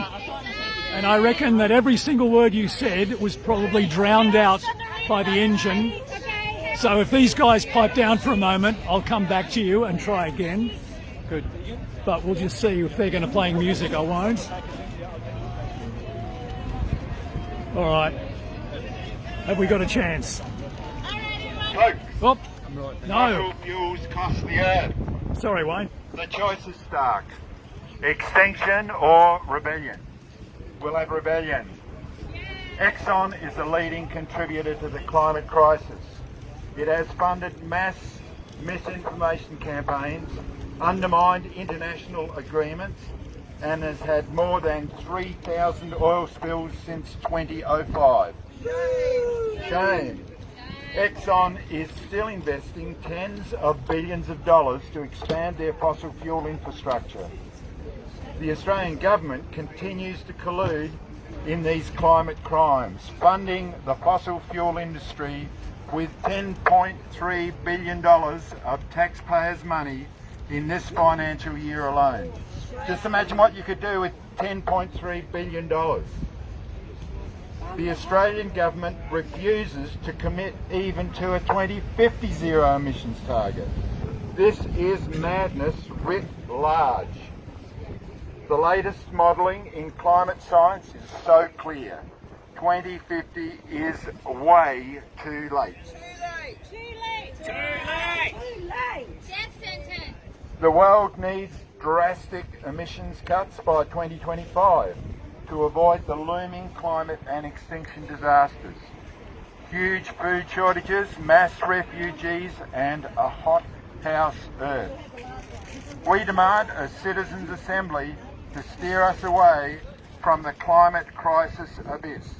and I reckon that every single word you said was probably drowned out by the engine. So if these guys pipe down for a moment, I'll come back to you and try again. Good. But we'll just see if they're going to play music. I won't. All right. Have we got a chance? Folks, Oh, no. fossil fuels cost the earth. Sorry, Wayne. The choice is stark. Extinction or rebellion. We'll have rebellion. Exxon is the leading contributor to the climate crisis. It has funded mass misinformation campaigns, undermined international agreements, and has had more than 3,000 oil spills since 2005. Shame. Exxon is still investing tens of billions of dollars to expand their fossil fuel infrastructure. The Australian government continues to collude in these climate crimes, funding the fossil fuel industry with $10.3 billion of taxpayers' money in this financial year alone. Just imagine what you could do with $10.3 billion. The Australian government refuses to commit even to a 2050 zero emissions target. This is madness writ large. The latest modelling in climate science is so clear. 2050 is way too late. Death sentence. The world needs drastic emissions cuts by 2025 to avoid the looming climate and extinction disasters. Huge food shortages, mass refugees and a hot house Earth. We demand a citizens' assembly to steer us away from the climate crisis abyss,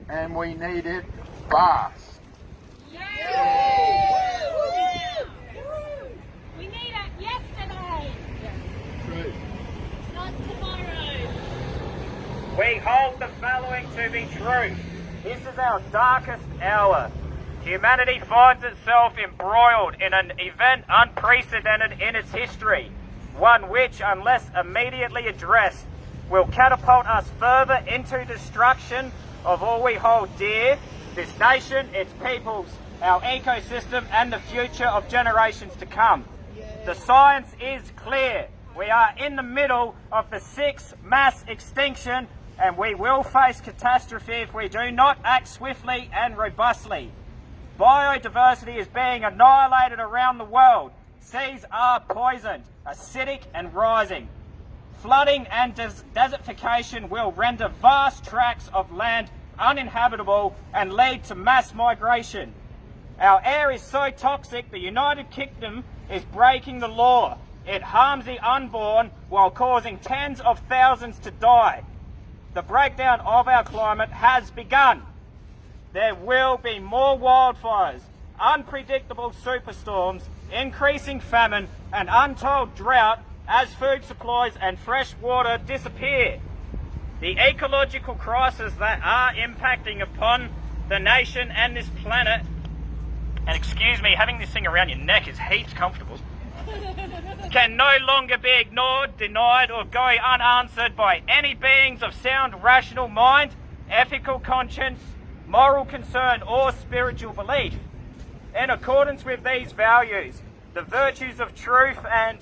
and we need it fast. We need it yesterday. Not tomorrow. We hold the following to be true. This is our darkest hour. Humanity finds itself embroiled in an event unprecedented in its history, one which, unless immediately addressed, will catapult us further into destruction of all we hold dear, this nation, its peoples, our ecosystem and the future of generations to come. The science is clear. We are in the middle of the sixth mass extinction, and we will face catastrophe if we do not act swiftly and robustly. Biodiversity is being annihilated around the world. Seas are poisoned, acidic and rising. Flooding and desertification will render vast tracts of land uninhabitable and lead to mass migration. Our air is so toxic the United Kingdom is breaking the law. It harms the unborn while causing tens of thousands to die. The breakdown of our climate has begun. There will be more wildfires, unpredictable superstorms, increasing famine and untold drought as food supplies and fresh water disappear. The ecological crises that are impacting upon the nation and this planet, and excuse me, having this thing around your neck is heaps comfortable, can no longer be ignored, denied or go unanswered by any beings of sound rational mind, ethical conscience, moral concern or spiritual belief. In accordance with these values, the virtues of truth and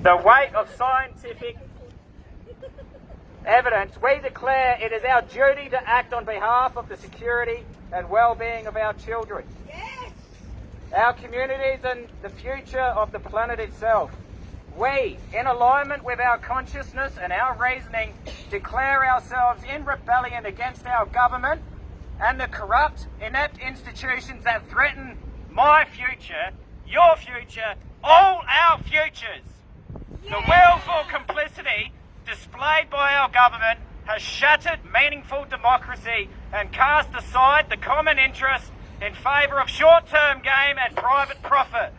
the weight of scientific evidence, we declare it is our duty to act on behalf of the security and well-being of our children. Yes. our communities and the future of the planet itself. We, in alignment with our consciousness and our reasoning, declare ourselves in rebellion against our government and the corrupt, inept institutions that threaten my future, your future, all our futures. The willful complicity displayed by our government has shattered meaningful democracy and cast aside the common interest in favour of short-term game and private profit.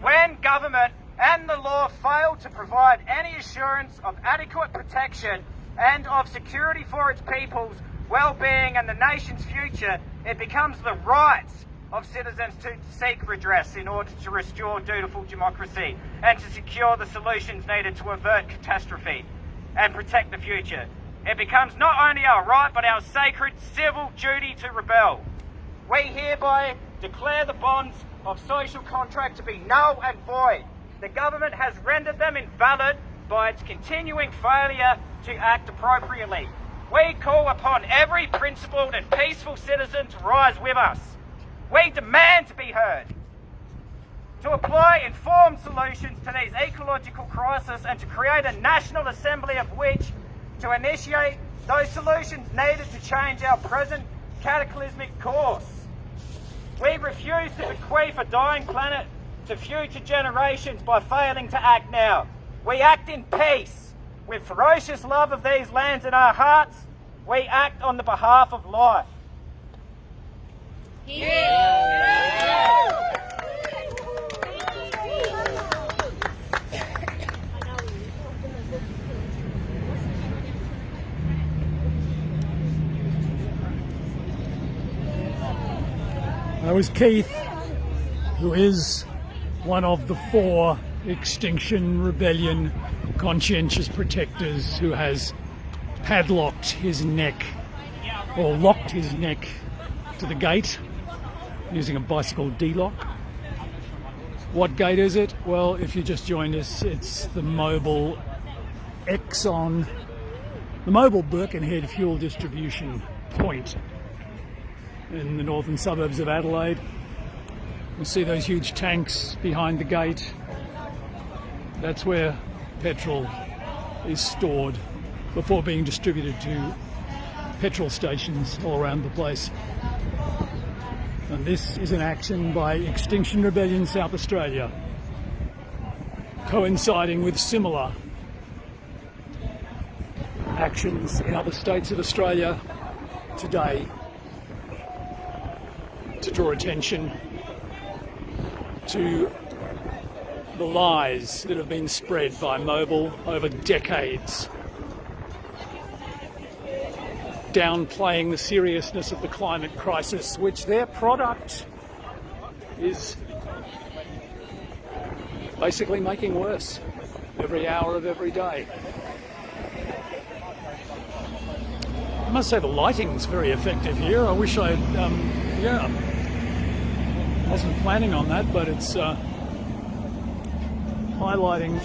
When government and the law fail to provide any assurance of adequate protection and of security for its people's well-being and the nation's future, it becomes the right of citizens to seek redress in order to restore dutiful democracy and to secure the solutions needed to avert catastrophe and protect the future. It becomes not only our right but our sacred civil duty to rebel. We hereby declare the bonds of social contract to be null and void. The government has rendered them invalid by its continuing failure to act appropriately. We call upon every principled and peaceful citizen to rise with us. We demand to be heard, to apply informed solutions to these ecological crises and to create a National Assembly of which to initiate those solutions needed to change our present cataclysmic course. We refuse to bequeath a dying planet to future generations by failing to act now. We act in peace. With ferocious love of these lands in our hearts, we act on the behalf of life. That was Keith, who is one of the 4 Extinction Rebellion conscientious protectors who has padlocked his neck, or locked his neck to the gate using a bicycle D-lock. What gate is it? Well, if you just joined us, it's the Mobil Exxon, the Mobil Birkenhead fuel distribution point in the northern suburbs of Adelaide. You see those huge tanks behind the gate. That's where petrol is stored before being distributed to petrol stations all around the place. And this is an action by Extinction Rebellion South Australia, coinciding with similar actions in other states of Australia today to draw attention to the lies that have been spread by Mobil over decades, downplaying the seriousness of the climate crisis, which their product is basically making worse every hour of every day. I must say the lighting's very effective here. I wish I wasn't planning on that, but it's highlighting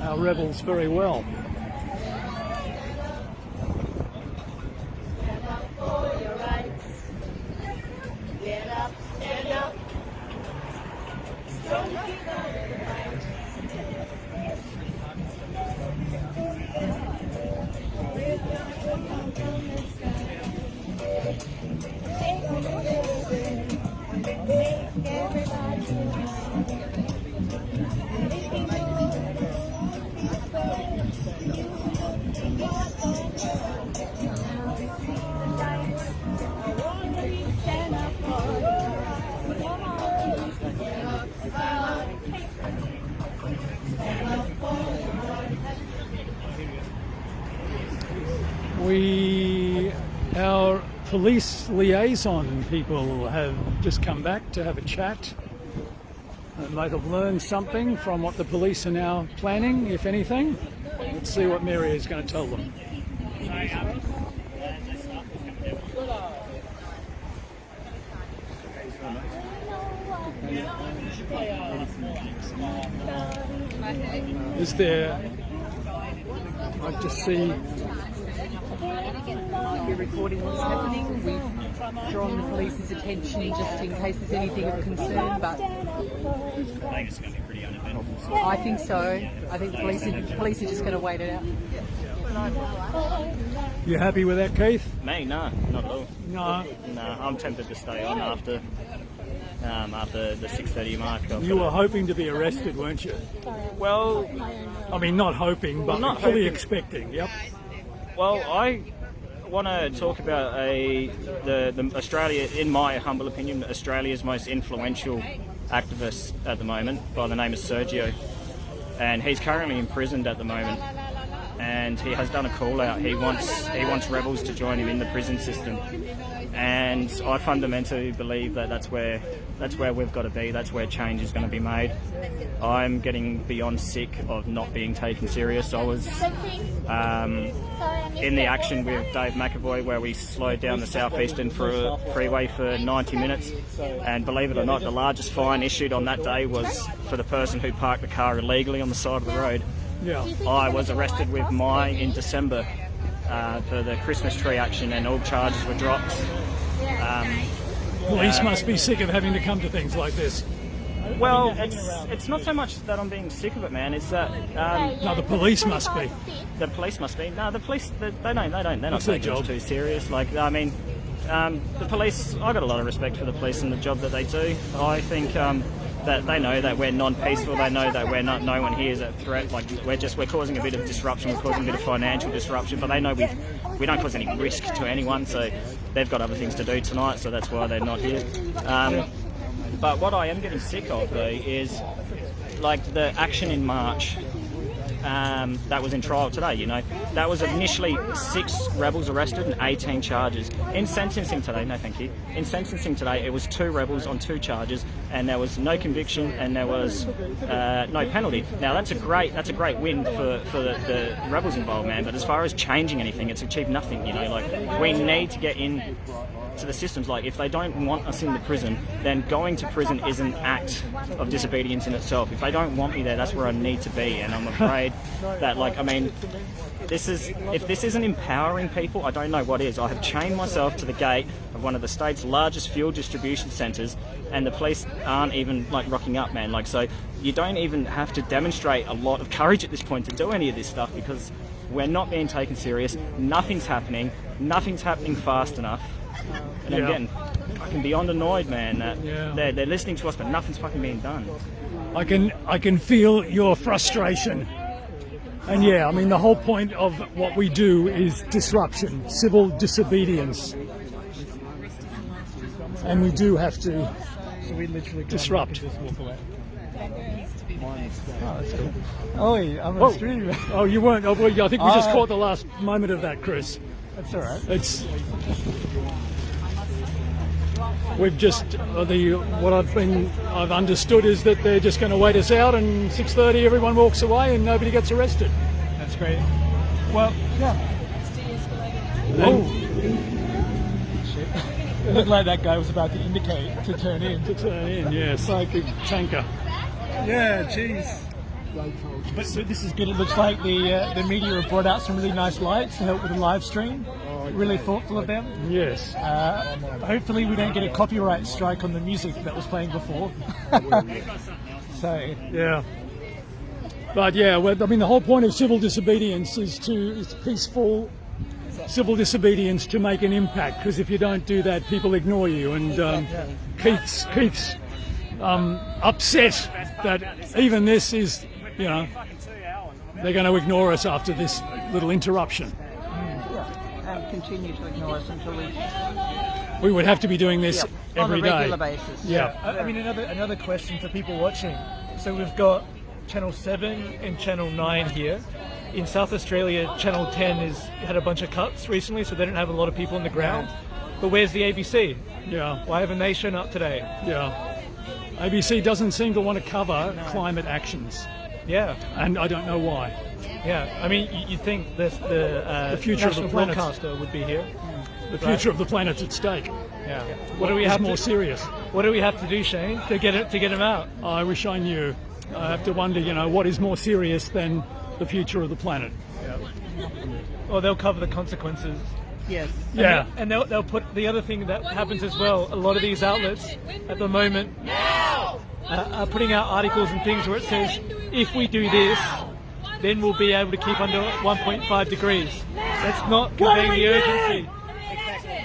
our rebels very well. Our police liaison people have just come back to have a chat. They might have learned something from what the police are now planning, if anything. Let's see what Mary is going to tell them. Is there, I just see We're recording what's happening. We've drawn the police's attention just in case there's anything of concern, but I think it's going to be pretty uneventful. I think so. I think the police are just going to wait it out. You happy with that, Keith? Me? No, not at all. No. No, I'm tempted to stay on after the 6:30 mark. You were hoping to be arrested, weren't you? Well, I mean, not hoping, but not fully hoping. expecting. Yep. Well, I want to talk about the Australia, in my humble opinion, Australia's most influential activist at the moment, by the name of Sergio, and he's currently imprisoned at the moment. And he has done a call out. He wants rebels to join him in the prison system, and I fundamentally believe that that's where we've got to be. That's where change is going to be made. I'm getting beyond sick of not being taken serious. I was in the action with Dave McAvoy where we slowed down the southeastern freeway for 90 minutes, and believe it or not, the largest fine issued on that day was for the person who parked the car illegally on the side of the road. Yeah. I was arrested with mine in December for the Christmas tree action, and all charges were dropped. Police must be sick of having to come to things like this. Well, it's not so much that I'm being sick of it, man. It's that No, the police must be. the police must be. No, the police they're not That's their taking job. it too serious. Like, I mean, the police. I got a lot of respect for the police and the job that they do. I think that they know that we're non-peaceful. They know that we're not. No one here is a threat. Like, we're causing a bit of disruption. We're causing a bit of financial disruption. But they know we don't cause any risk to anyone. So they've got other things to do tonight. So that's why they're not here. But what I am getting sick of though is like the action in March. That was in trial today, you know. That was initially 6 rebels arrested and 18 charges. In sentencing today, no thank you. In sentencing today, it was 2 rebels on 2 charges, and there was no conviction and there was no penalty. Now that's a great win for the rebels involved, man. But as far as changing anything, it's achieved nothing, you know. Like, we need to get in to the systems. Like, if they don't want us in the prison, then going to prison is an act of disobedience in itself. If they don't want me there, that's where I need to be. And I'm afraid that, like, I mean, if this isn't empowering people, I don't know what is. I have chained myself to the gate of one of the state's largest fuel distribution centres, and the police aren't even like rocking up, man. Like, so you don't even have to demonstrate a lot of courage at this point to do any of this stuff, because we're not being taken serious. Nothing's happening fast enough. And I'm getting fucking beyond annoyed, man. That they're listening to us, but nothing's fucking being done. I can feel your frustration. And yeah, I mean, the whole point of what we do is disruption, civil disobedience. And we do have to disrupt. Oh, that's cool. Oh, I'm on stream. Oh, you weren't. Oh, well, I think we just caught the last moment of that, Chris. That's all right. We've just what I've understood is that they're just going to wait us out, and 6:30 everyone walks away and nobody gets arrested. That's great. Well, yeah. Oh, shit! It looked like that guy was about to indicate to turn in. Yes. Like a tanker. Yeah, jeez. But this is good. It looks like the media have brought out some really nice lights to help with the live stream. Really thoughtful of them. Yes. Hopefully we don't get a copyright strike on the music that was playing before. So yeah. But yeah, well, I mean, the whole point of civil disobedience is peaceful civil disobedience to make an impact. Because if you don't do that, people ignore you. And Keith's upset that even this is, you know, they're going to ignore us after this little interruption. And continue to ignore us until we would have to be doing this every day. On a regular basis. Yeah. I mean, another question for people watching. So we've got Channel 7 and Channel 9 here. In South Australia, Channel 10 had a bunch of cuts recently, so they don't have a lot of people on the ground. But where's the ABC? Yeah. Why haven't they shown up today? Yeah. ABC doesn't seem to want to cover climate actions. Yeah. And I don't know why. Yeah, I mean, you'd think the future national of the planet broadcaster would be here. The future of the planet's at stake. Yeah. What do we have more serious? What do we have to do, Shane, to get him out? I wish I knew. I have to wonder, you know, what is more serious than the future of the planet? Yeah. or they'll cover the consequences. Yes. Yeah. And they'll put the other thing that happens as well. A lot of these outlets at the moment are putting out articles and things where it says, if we do this, then we'll be able to keep under 1.5 degrees. That's not conveying the urgency.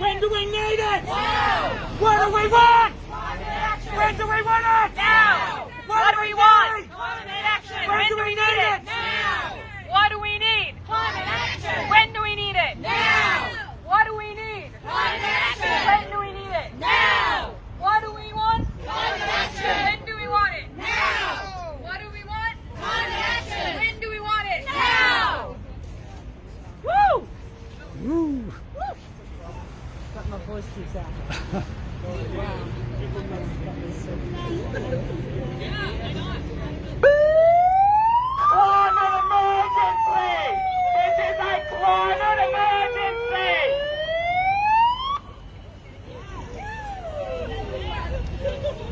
When do we need it? Now! What do we want? When do we want it? Now! What do we want? Climate action! When do we need it? Now! What do we need? Climate action! When do we need it? Now! What do we need? Climate action! When do we need it? Now! What do we want? Climate action! When do we want it? Now! What do we want? Climate action! When do we want it? Now! Woo! Woo. Got my voice kicked out. Climate emergency! This is a climate emergency!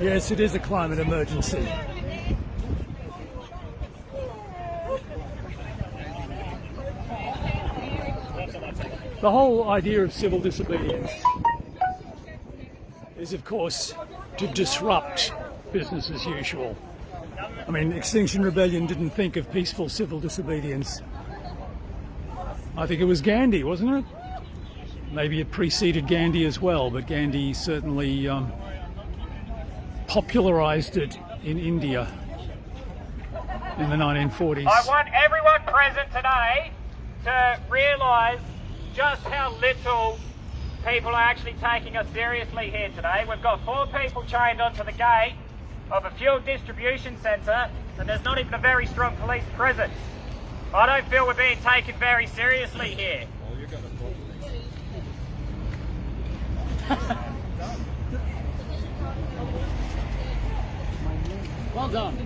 Yes, it is a climate emergency. The whole idea of civil disobedience is, of course, to disrupt business as usual. I mean, Extinction Rebellion didn't think of peaceful civil disobedience. I think it was Gandhi, wasn't it? Maybe it preceded Gandhi as well, but Gandhi certainly popularised it in India in the 1940s. I want everyone present today to realise just how little people are actually taking us seriously here today. We've got 4 people chained onto the gate of a fuel distribution centre, and there's not even a very strong police presence. I don't feel we're being taken very seriously here. Well done.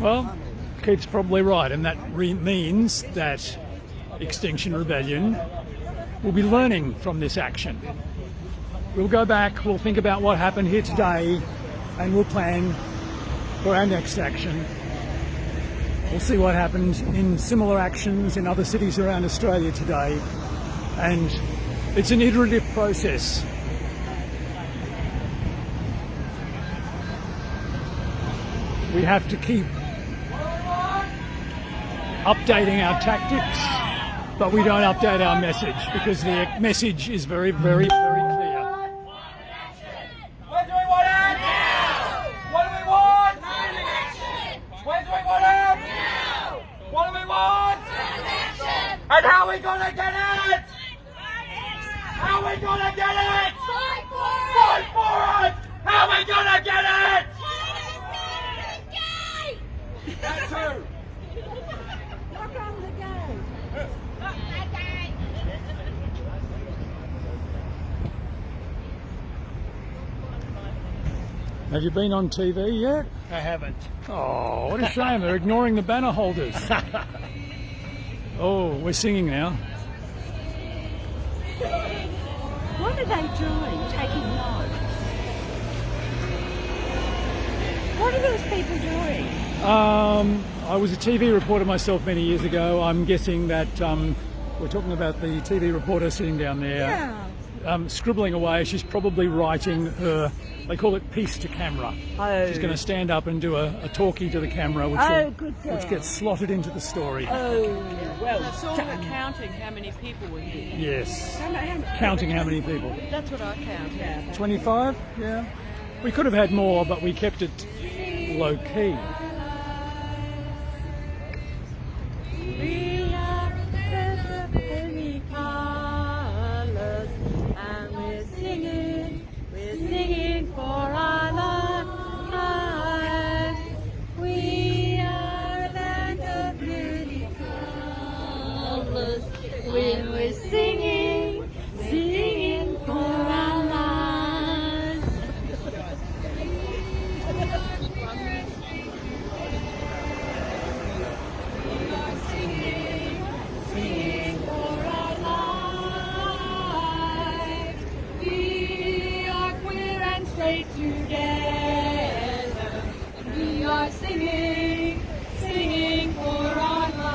Well, Keith's probably right, and that means that Extinction Rebellion will be learning from this action. We'll go back, we'll think about what happened here today, and we'll plan for our next action. We'll see what happens in similar actions in other cities around Australia today, and it's an iterative process. We have to keep updating our tactics, but we don't update our message because the message is very, very, very clear. When do we want it? Now! What do we want? Climate action! When do we want it? Now! What do we want? Climate action! And how are we gonna get it? How are we gonna get it? Fight for it! Fight for it! How are we gonna get it? That's who? Knock on the gate. Have you been on TV yet? I haven't. Oh, what a shame. They're ignoring the banner holders. Oh, we're singing now. What are they doing? Taking notes? What are those people doing? I was a TV reporter myself many years ago. I'm guessing that we're talking about the TV reporter sitting down there, scribbling away. She's probably writing her, they call it piece to camera. Oh. She's going to stand up and do a talkie to the camera, which gets slotted into the story. Oh, well, It's all counting how many people were here. Yes, counting how many people. That's what I count, yeah. 25? Yeah. We could have had more, but we kept it low key. We are the penny colors, and we're singing for our lives. We are the penny colors, when we're singing for our lives. Singing for our lives. We are queer and straight together. We are singing for our lives.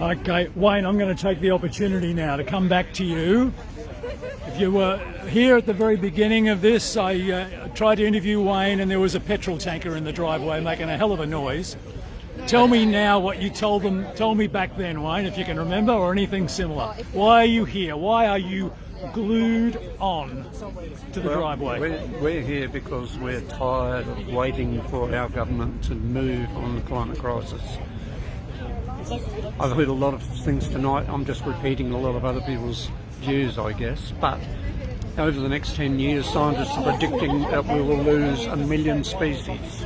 Okay, Wayne, I'm going to take the opportunity now to come back to you. If you were here at the very beginning of this, I tried to interview Wayne and there was a petrol tanker in the driveway making a hell of a noise. Tell me now what you told me back then, Wayne, if you can remember, or anything similar. Why are you here? Why are you glued on to the driveway? We're here because we're tired of waiting for our government to move on the climate crisis. I've heard a lot of things tonight. I'm just repeating a lot of other people's views, I guess. But over the next 10 years, scientists are predicting that we will lose 1 million species.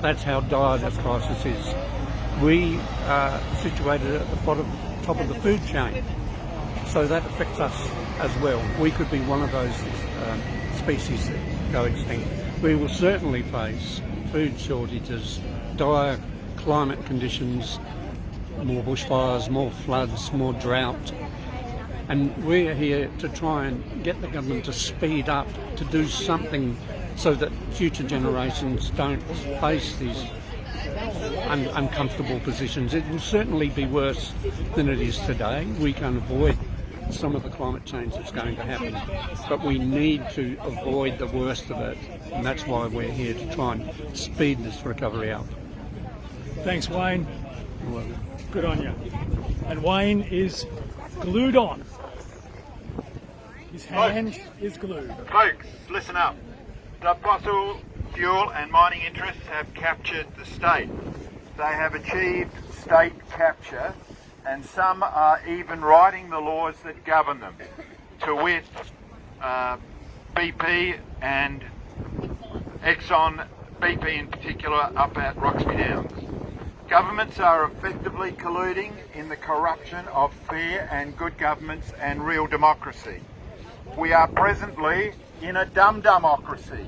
That's how dire this crisis is. We are situated at the top of the food chain, so that affects us as well. We could be one of those species that go extinct. We will certainly face food shortages, dire climate conditions, more bushfires, more floods, more drought. And we're here to try and get the government to speed up, to do something so that future generations don't face these uncomfortable positions. It will certainly be worse than it is today. We can avoid some of the climate change that's going to happen, but we need to avoid the worst of it, and that's why we're here to try and speed this recovery up. Thanks, Wayne. Good on you. And Wayne is glued on. His hand is glued. Folks, listen up. The fossil fuel and mining interests have captured the state. They have achieved state capture, and some are even writing the laws that govern them, to wit BP and Exxon, BP in particular, up at Roxby Downs. Governments are effectively colluding in the corruption of fair and good governments and real democracy. We are presently in a dumb-democracy,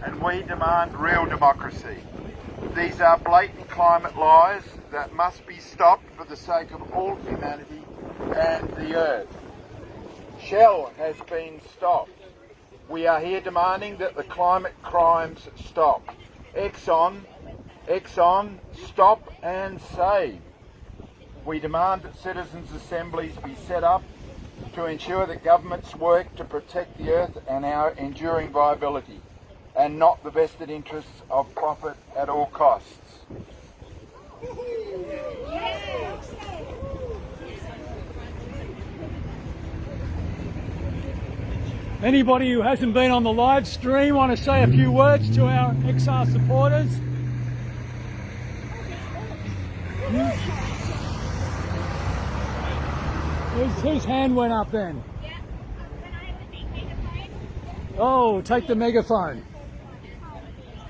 and we demand real democracy. These are blatant climate lies that must be stopped for the sake of all humanity and the earth. Shell has been stopped. We are here demanding that the climate crimes stop. Exxon, stop and save. We demand that citizens' assemblies be set up to ensure that governments work to protect the earth and our enduring viability, and not the vested interests of profit at all costs. Anybody who hasn't been on the live stream want to say a few words to our XR supporters? Whose hand went up then? Oh, take the megaphone.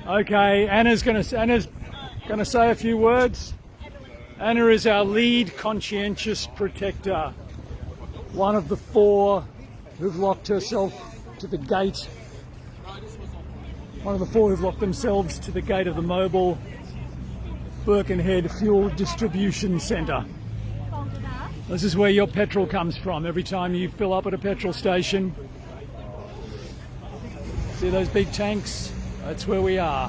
Okay, Anna's gonna say a few words. Anna is our lead conscientious protector, one of the 4 who've locked herself to the gate. One of the 4 who've locked themselves to the gate of the Mobil Birkenhead Fuel Distribution Centre. This is where your petrol comes from every time you fill up at a petrol station. See those big tanks? That's where we are.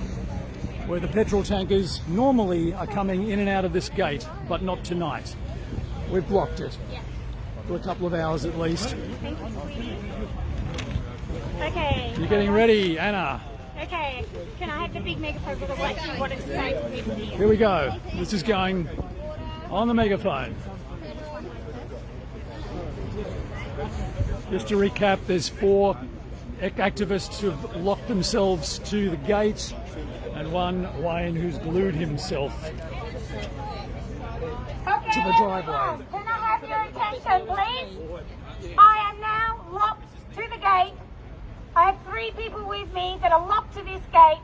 Where the petrol tankers normally are coming in and out of this gate, but not tonight. We've blocked it for a couple of hours at least. Okay. You're getting ready, Anna. Okay. Can I have the big megaphone because I actually wanted to say to people here? Here we go. This is going on the megaphone. Just to recap, there's 4 activists who've locked themselves to the gate, and 1, Wayne, who's glued himself to the driveway. Can I have your attention, please? I am now locked to the gate. I have 3 people with me that are locked to this gate.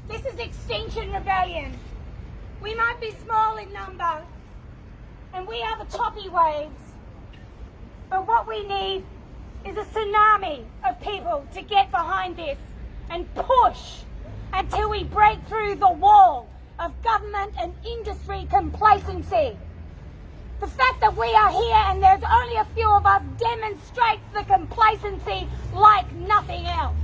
This is Extinction Rebellion. We might be small in number, and we are the toppy waves. But what we need is a tsunami of people to get behind this and push until we break through the wall of government and industry complacency. The fact that we are here and there's only a few of us demonstrates the complacency like nothing else.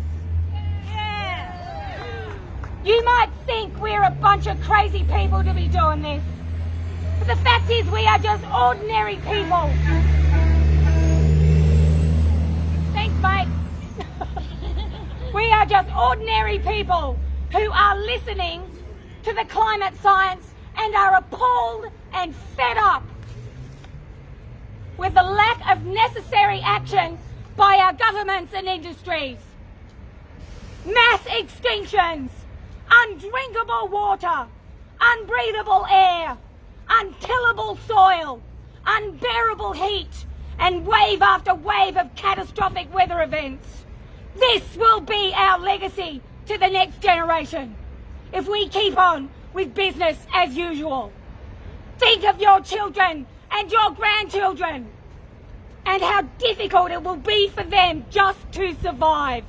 You might think we're a bunch of crazy people to be doing this, but the fact is we are just ordinary people. Thanks, mate. We are just ordinary people who are listening to the climate science and are appalled and fed up with the lack of necessary action by our governments and industries. Mass extinctions, undrinkable water, unbreathable air, untillable soil, unbearable heat, and wave after wave of catastrophic weather events. This will be our legacy to the next generation if we keep on with business as usual. Think of your children and your grandchildren and how difficult it will be for them just to survive.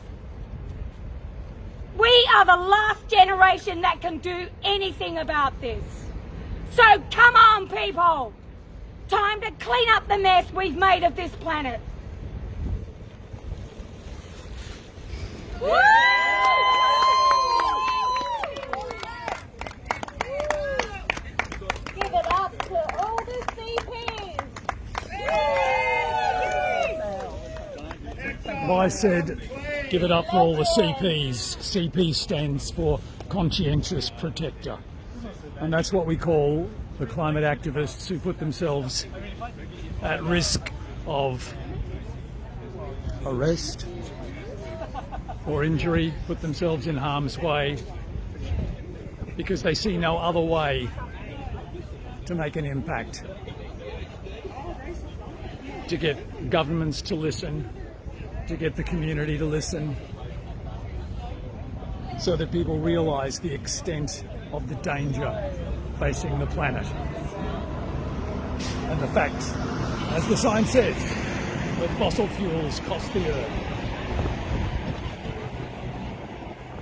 We are the last generation that can do anything about this. So come on, people. Time to clean up the mess we've made of this planet. Woo! Give it up to all the CPs. I said, give it up for all the CPs. CP stands for Conscientious Protector. And that's what we call the climate activists who put themselves at risk of arrest or injury, put themselves in harm's way because they see no other way to make an impact, to get governments to listen, to get the community to listen, so that people realise the extent of the danger facing the planet. And the fact, as the sign says, that fossil fuels cost the earth.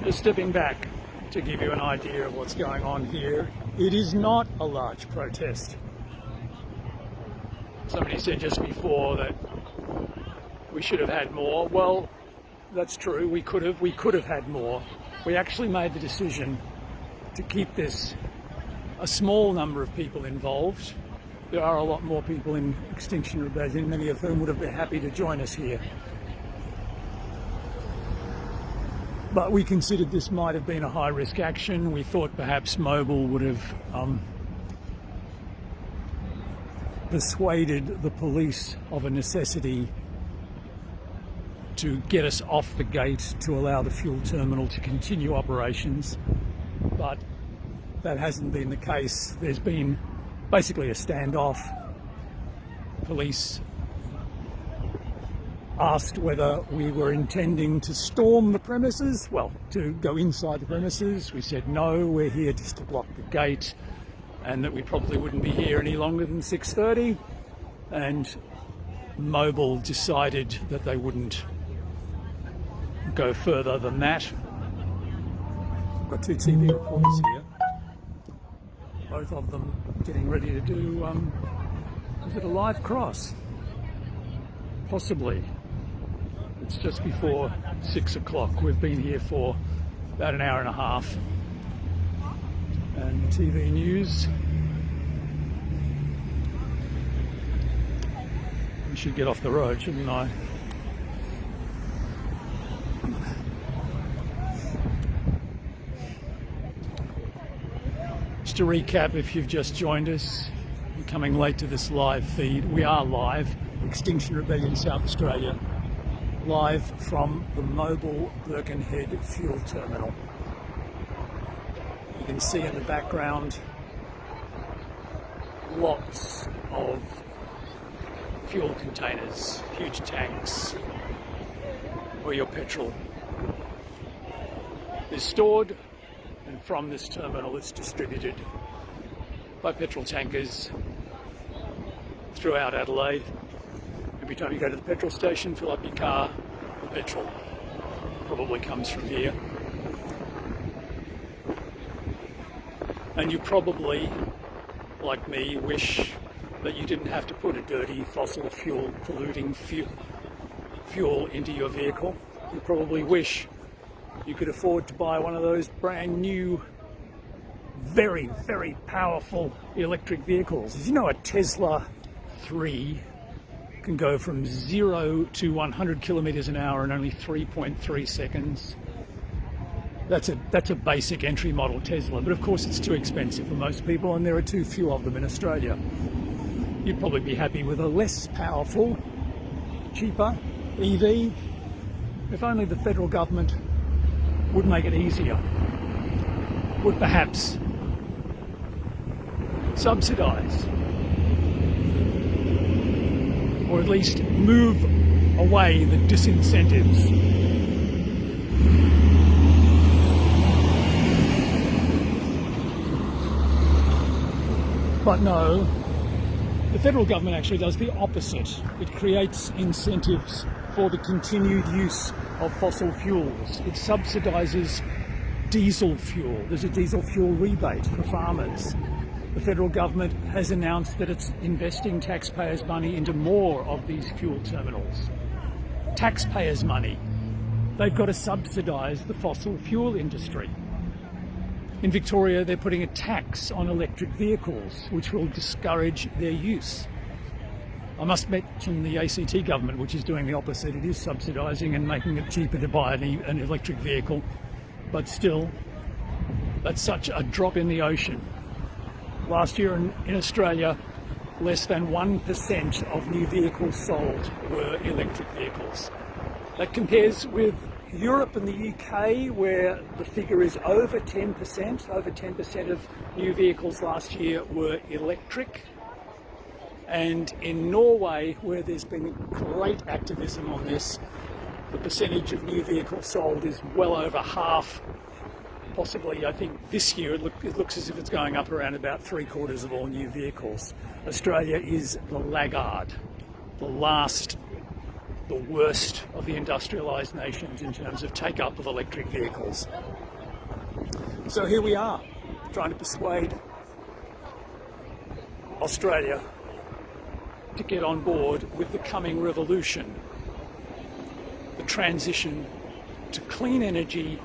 Just stepping back to give you an idea of what's going on here, it is not a large protest. Somebody said just before that we should have had more. Well, that's true, we could have had more. We actually made the decision to keep this a small number of people involved. There are a lot more people in Extinction Rebellion, many of whom would have been happy to join us here. But we considered this might have been a high-risk action. We thought perhaps Mobil would have persuaded the police of a necessity to get us off the gate to allow the fuel terminal to continue operations. But that hasn't been the case. There's been basically a standoff. Police asked whether we were intending to storm the premises, well, to go inside the premises. We said no, we're here just to block the gate, and that we probably wouldn't be here any longer than 6:30. And Mobil decided that they wouldn't go further than that. I've got two TV reporters here, both of them getting ready to do, is it a live cross? Possibly. It's just before 6 o'clock. We've been here for about an hour and a half. And TV news. I should get off the road, shouldn't I? Just to recap, if you've just joined us, you're coming late to this live feed. We are live, Extinction Rebellion, South Australia, live from the Mobil Birkenhead fuel terminal. You can see in the background lots of fuel containers, huge tanks where your petrol is stored, and from this terminal it's distributed by petrol tankers throughout Adelaide. Every time you go to the petrol station, fill up your car, the petrol probably comes from here. And you probably, like me, wish that you didn't have to put a dirty fossil fuel polluting fuel into your vehicle. You probably wish you could afford to buy one of those brand new, very, very powerful electric vehicles. Did you know a Tesla 3 can go from 0 to 100 kilometers an hour in only 3.3 seconds? That's a basic entry model Tesla, but of course it's too expensive for most people, and there are too few of them in Australia. You'd probably be happy with a less powerful, cheaper EV, if only the federal government would make it easier, would perhaps subsidise, or at least move away the disincentives. But no, the federal government actually does the opposite. It creates incentives for the continued use of fossil fuels. It subsidises diesel fuel. There's a diesel fuel rebate for farmers. The federal government has announced that it's investing taxpayers' money into more of these fuel terminals. Taxpayers' money. They've got to subsidise the fossil fuel industry. In Victoria, they're putting a tax on electric vehicles, which will discourage their use. I must mention the ACT government, which is doing the opposite. It is subsidising and making it cheaper to buy an electric vehicle. But still, that's such a drop in the ocean. Last year in Australia, less than 1% of new vehicles sold were electric vehicles. That compares with Europe and the UK, where the figure is over 10%. Over 10% of new vehicles last year were electric. And in Norway, where there's been great activism on this, the percentage of new vehicles sold is well over half. Possibly, I think this year it looks as if it's going up around about 3/4 of all new vehicles. Australia is the laggard, the worst of the industrialised nations in terms of take-up of electric vehicles. So here we are, trying to persuade Australia to get on board with the coming revolution, the transition to clean energy,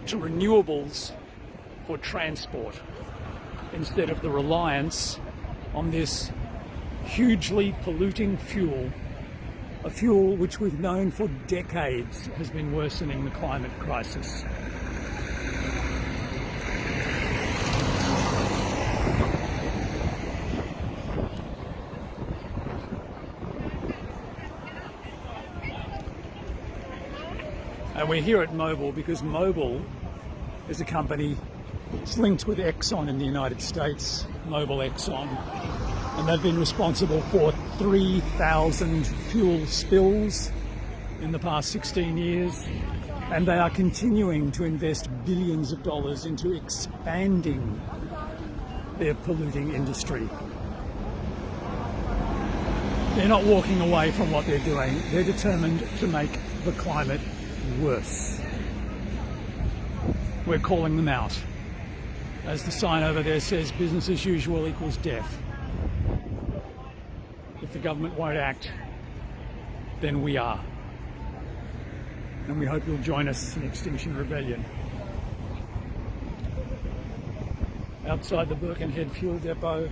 to renewables for transport, instead of the reliance on this hugely polluting fuel, a fuel which we've known for decades has been worsening the climate crisis. And we're here at Mobil because Mobil is a company that's linked with Exxon in the United States, Mobil Exxon, and they've been responsible for 3,000 fuel spills in the past 16 years, and they are continuing to invest billions of dollars into expanding their polluting industry. They're not walking away from what they're doing. They're determined to make the climate worse. We're calling them out. As the sign over there says, business as usual equals death. If the government won't act, then we are. And we hope you'll join us in Extinction Rebellion. Outside the Birkenhead fuel depot,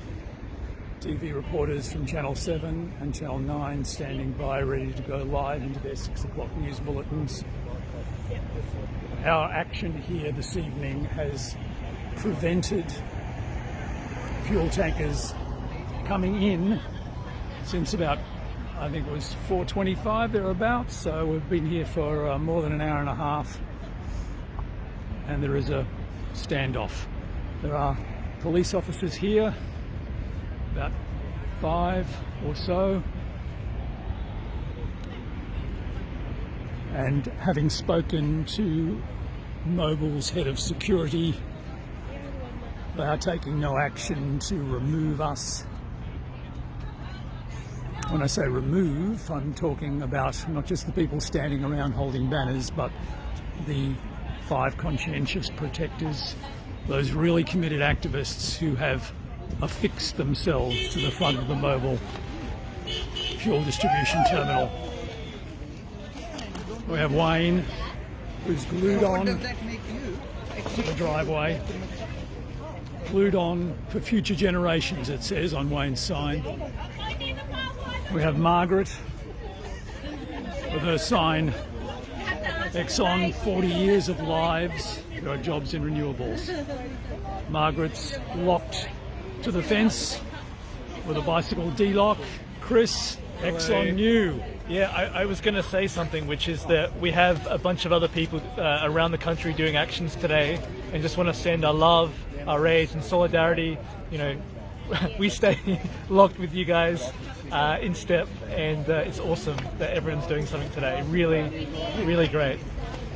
TV reporters from Channel 7 and Channel 9 standing by, ready to go live into their 6 o'clock news bulletins. Our action here this evening has prevented fuel tankers coming in since about, I think it was 4:25 thereabouts, so we've been here for more than an hour and a half, and there is a standoff. There are police officers here, about 5 or so, and having spoken to Mobil's head of security, they are taking no action to remove us. When I say remove, I'm talking about not just the people standing around holding banners, but the 5 conscientious protectors, those really committed activists who have affixed themselves to the front of the Mobil fuel distribution terminal. We have Wayne, who's glued on to the driveway. glued on for future generations, it says on Wayne's sign. We have Margaret with her sign, Exxon, 40 years of lives, there are jobs in renewables. Margaret's locked to the fence with a bicycle D-lock. Chris, Exxon new. Yeah, I was going to say something, which is that we have a bunch of other people around the country doing actions today, and just want to send our love, our rage and solidarity. You know, we stay locked with you guys in step, and it's awesome that everyone's doing something today. Really, really great.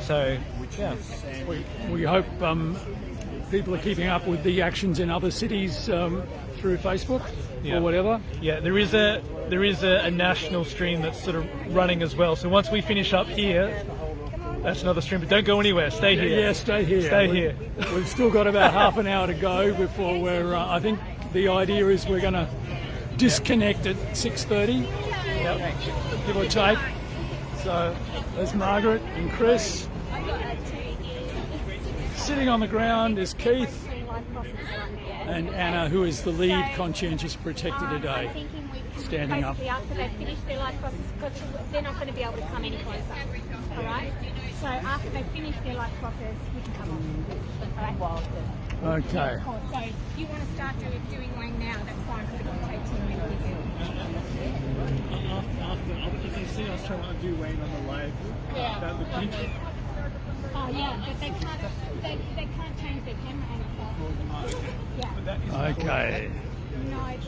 So, yeah. We hope people are keeping up with the actions in other cities through Facebook or whatever. Yeah, there is a national stream that's sort of running as well. So once we finish up here, that's another stream. But don't go anywhere. Stay here. Yeah, stay here. Stay here. We've still got about half an hour to go before we're. I think the idea is we're going to disconnect at 6:30, give or take. So there's Margaret and Chris. Sitting on the ground is Keith and Anna, who is the lead conscientious protector today, standing up. Basically, after they've finished their life process, because they're not going to be able to come any closer. All right? So after they've finished their life process, we can come on. All right? Okay. So if you want to start doing Wayne now, that's fine, because it won't take 10 minutes. After, if you see us trying to do Wayne on the live, that would be... Oh yeah, but they can't change their camera angle. Yeah. Okay.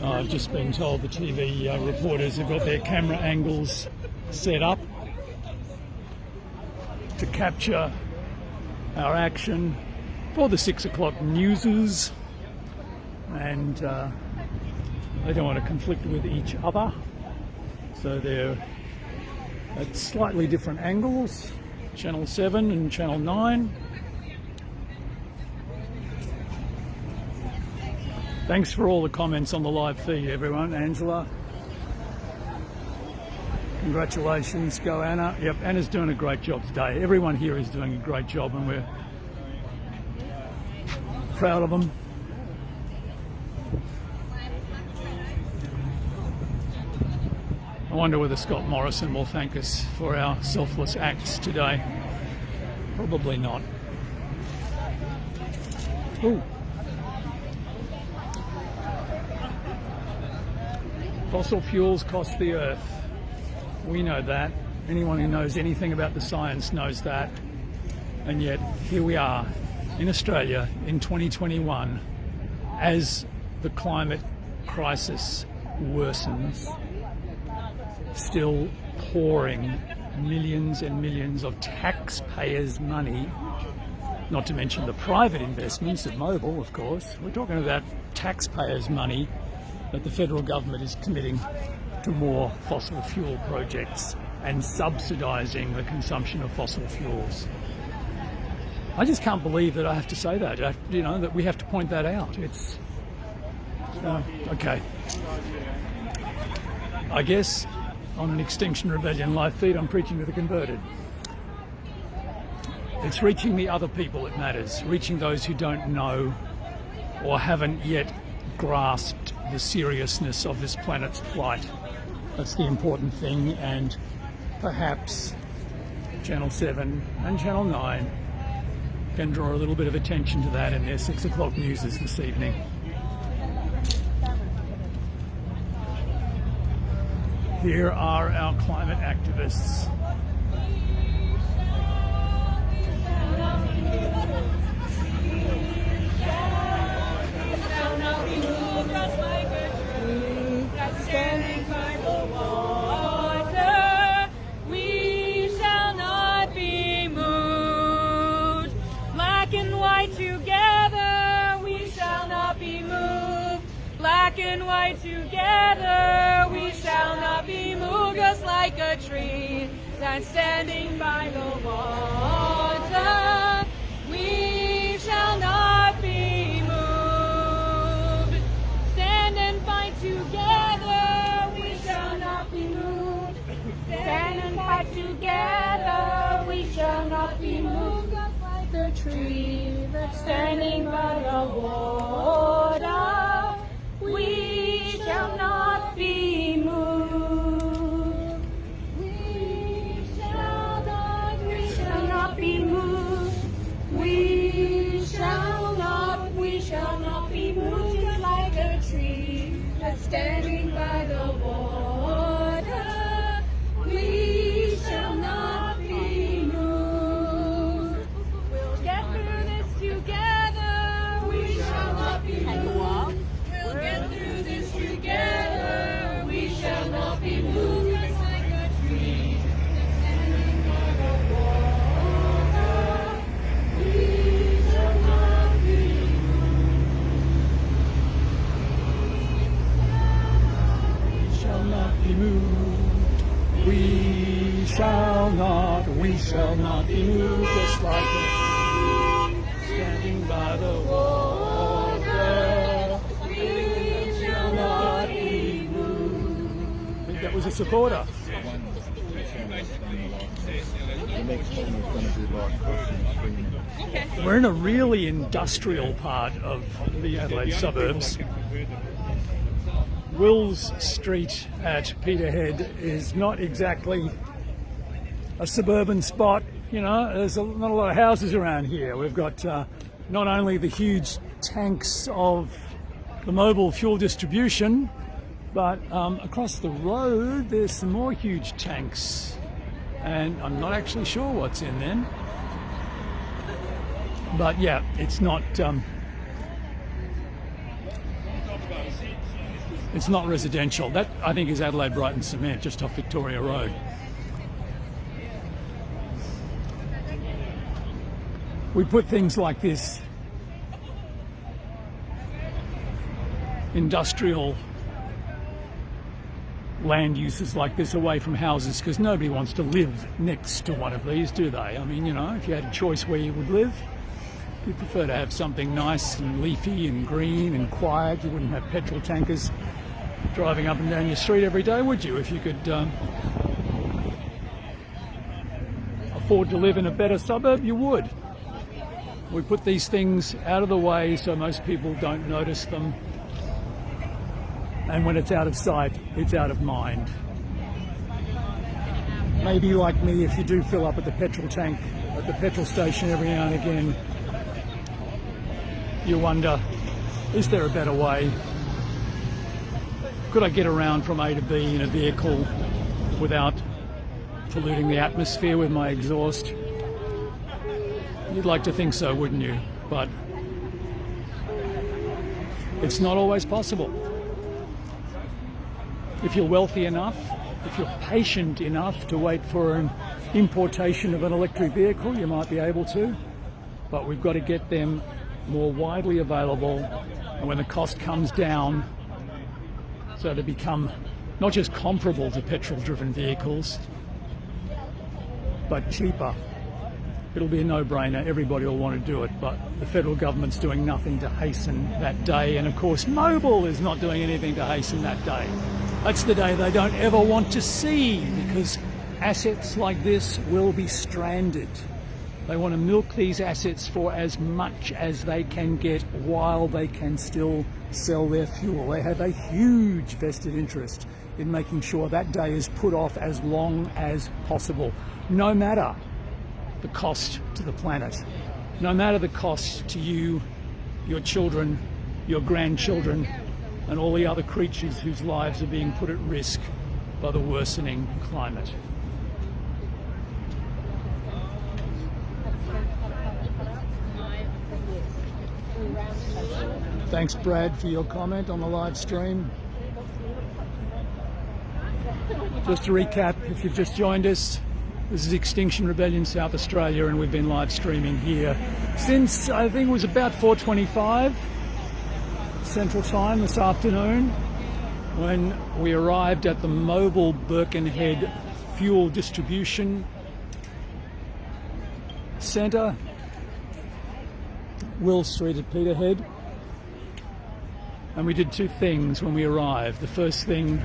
I've just been told the TV reporters have got their camera angles set up to capture our action for the 6 o'clock newses, and they don't want to conflict with each other, so they're at slightly different angles. Channel 7 and Channel 9. Thanks for all the comments on the live feed, everyone. Angela, congratulations. Go Anna. Yep, Anna's doing a great job today. Everyone here is doing a great job, and we're proud of them. I wonder whether Scott Morrison will thank us for our selfless acts today. Probably not. Ooh. Fossil fuels cost the earth. We know that. Anyone who knows anything about the science knows that. And yet, here we are in Australia in 2021 as the climate crisis worsens, still pouring millions and millions of taxpayers' money, not to mention the private investments of Mobil, of course. We're talking about taxpayers' money that the federal government is committing to more fossil fuel projects and subsidising the consumption of fossil fuels. I just can't believe that I have to say that, you know, that we have to point that out. It's... okay. I guess on an Extinction Rebellion live feed, I'm preaching to the converted. It's reaching the other people that matters, reaching those who don't know or haven't yet grasped the seriousness of this planet's plight. That's the important thing, and perhaps Channel 7 and Channel 9 can draw a little bit of attention to that in their 6 o'clock newses this evening. Here are our climate activists. Standing by the water, we shall not be moved. Black and white together, we shall not be moved. Black and white together, we shall not be moved. Just like a tree that's standing by the water, we shall not be moved. Stand and fight together, we shall not be moved. Stand and fight together, we shall not be moved. Just like the tree that's standing by the water. not be moved. We shall not be moved. We shall not be moved. Just like a tree that's standing by the water. We shall not be moved. We'll get through this together. We shall not be moved. We'll get through this together. We shall not be moved. Just like a tree that's standing by the water. We shall not be shall not be moved. We shall not be moved, just like a standing by the water. We shall not be moved. I think that was a supporter. The next one is going to be like crossing the stream. We're in a really industrial part of the Adelaide suburbs. Wills Street at Peterhead is not exactly a suburban spot. You know, there's not a lot of houses around here. We've got not only the huge tanks of the Mobil fuel distribution, but across the road there's some more huge tanks, and I'm not actually sure what's in them. But yeah, it's not residential. That, I think, is Adelaide Brighton Cement, just off Victoria Road. We put things like this, industrial land uses like this, away from houses, because nobody wants to live next to one of these, do they? I mean, you know, if you had a choice where you would live, you'd prefer to have something nice and leafy and green and quiet. You wouldn't have petrol tankers driving up and down your street every day, would you? If you could afford to live in a better suburb, you would. We put these things out of the way so most people don't notice them. And when it's out of sight, it's out of mind. Maybe like me, if you do fill up at the petrol tank, at the petrol station every now and again, you wonder, is there a better way? Could I get around from A to B in a vehicle without polluting the atmosphere with my exhaust? You'd like to think so, wouldn't you? But it's not always possible. If you're wealthy enough, if you're patient enough to wait for an importation of an electric vehicle, you might be able to. But we've got to get them more widely available, and when the cost comes down, so to become not just comparable to petrol-driven vehicles, but cheaper. It'll be a no-brainer. Everybody will want to do it, but the federal government's doing nothing to hasten that day, and of course Mobil is not doing anything to hasten that day. That's the day they don't ever want to see, because assets like this will be stranded. They want to milk these assets for as much as they can get while they can still sell their fuel. They have a huge vested interest in making sure that day is put off as long as possible, no matter the cost to the planet, no matter the cost to you, your children, your grandchildren, and all the other creatures whose lives are being put at risk by the worsening climate. Thanks, Brad, for your comment on the live stream. Just to recap, if you've just joined us, this is Extinction Rebellion South Australia, and we've been live streaming here since, I think it was about 4:25 Central Time this afternoon, when we arrived at the Mobil Birkenhead fuel distribution centre, Will Street at Peterhead. And we did two things when we arrived. The first thing,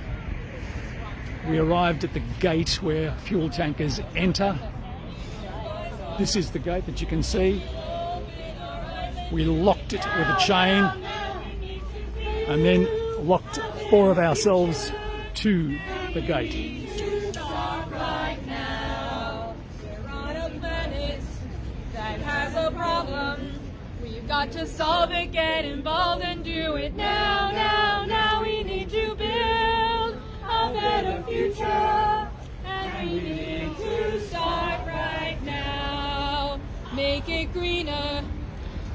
we arrived at the gate where fuel tankers enter. This is the gate that you can see. We locked it with a chain and then locked four of ourselves to the gate. Right now, we're on a planet that has a problem. We've got to solve it, get involved and do it now, now, now. We need to build a better future, and we need to start right now. Make it greener,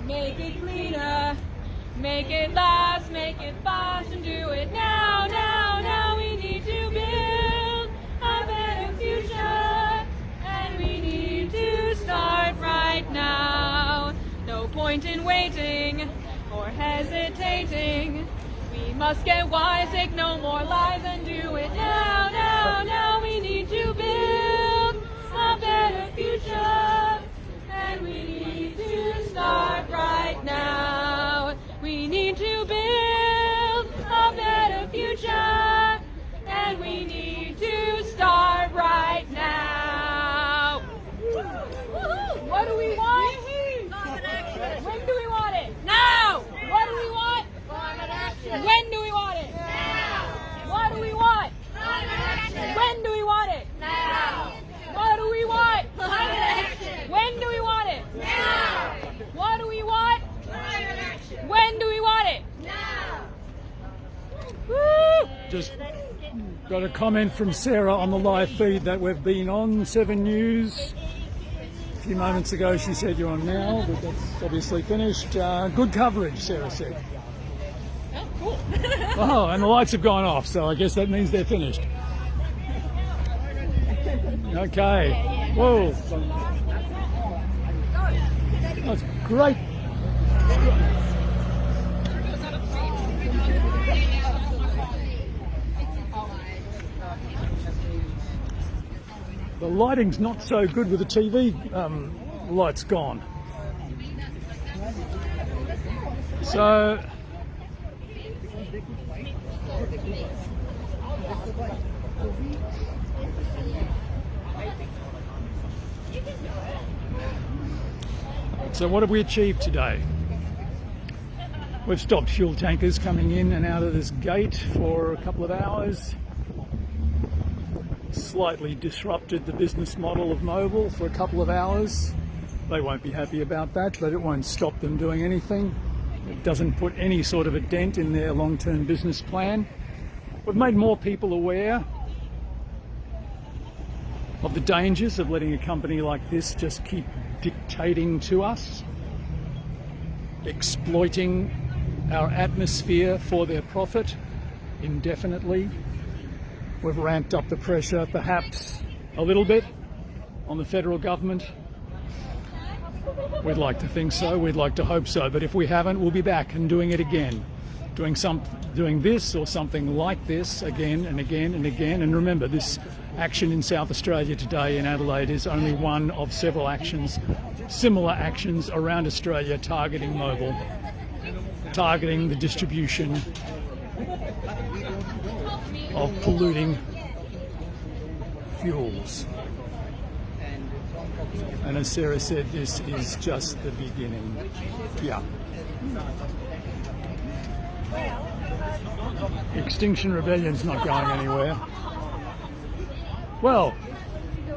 make it cleaner, make it last, make it fast, and do it now, now, now. We need to build a better future, and we need to start right now. No point in waiting or hesitating. We must get wise, take no more lies, and do it now, now, now. We need to build a better future, and we need to start right now. We need to build a better future, and we need to start right now. What do we want? When do we want it? Now! What do we want? Climate action. When do we want it? Now! What do we want? Climate action. When do we want it? Now! What do we want? Climate action. When do we want it? Now! What do we want? Climate action. When do we want it? Now! Woo! Just got a comment from Sarah on the live feed that we've been on 7 News. A few moments ago she said you're on now, but that's obviously finished. Good coverage, Sarah said. Oh, cool. Oh, and the lights have gone off, so I guess that means they're finished. Okay. Whoa. That's great. The lighting's not so good with the TV lights gone. So what have we achieved today? We've stopped fuel tankers coming in and out of this gate for a couple of hours. Slightly disrupted the business model of Mobil for a couple of hours. They won't be happy about that, but it won't stop them doing anything. It doesn't put any sort of a dent in their long-term business plan. We've made more people aware of the dangers of letting a company like this just keep dictating to us, exploiting our atmosphere for their profit indefinitely. We've ramped up the pressure, perhaps a little bit, on the federal government. We'd like to think so, we'd like to hope so, but if we haven't, we'll be back and doing it again. Doing this or something like this again and again and again. And remember, this action in South Australia today in Adelaide is only one of several actions, similar actions around Australia targeting Mobil, targeting the distribution of polluting fuels. And as Sarah said, this is just the beginning. Yeah. Extinction Rebellion's not going anywhere. Well,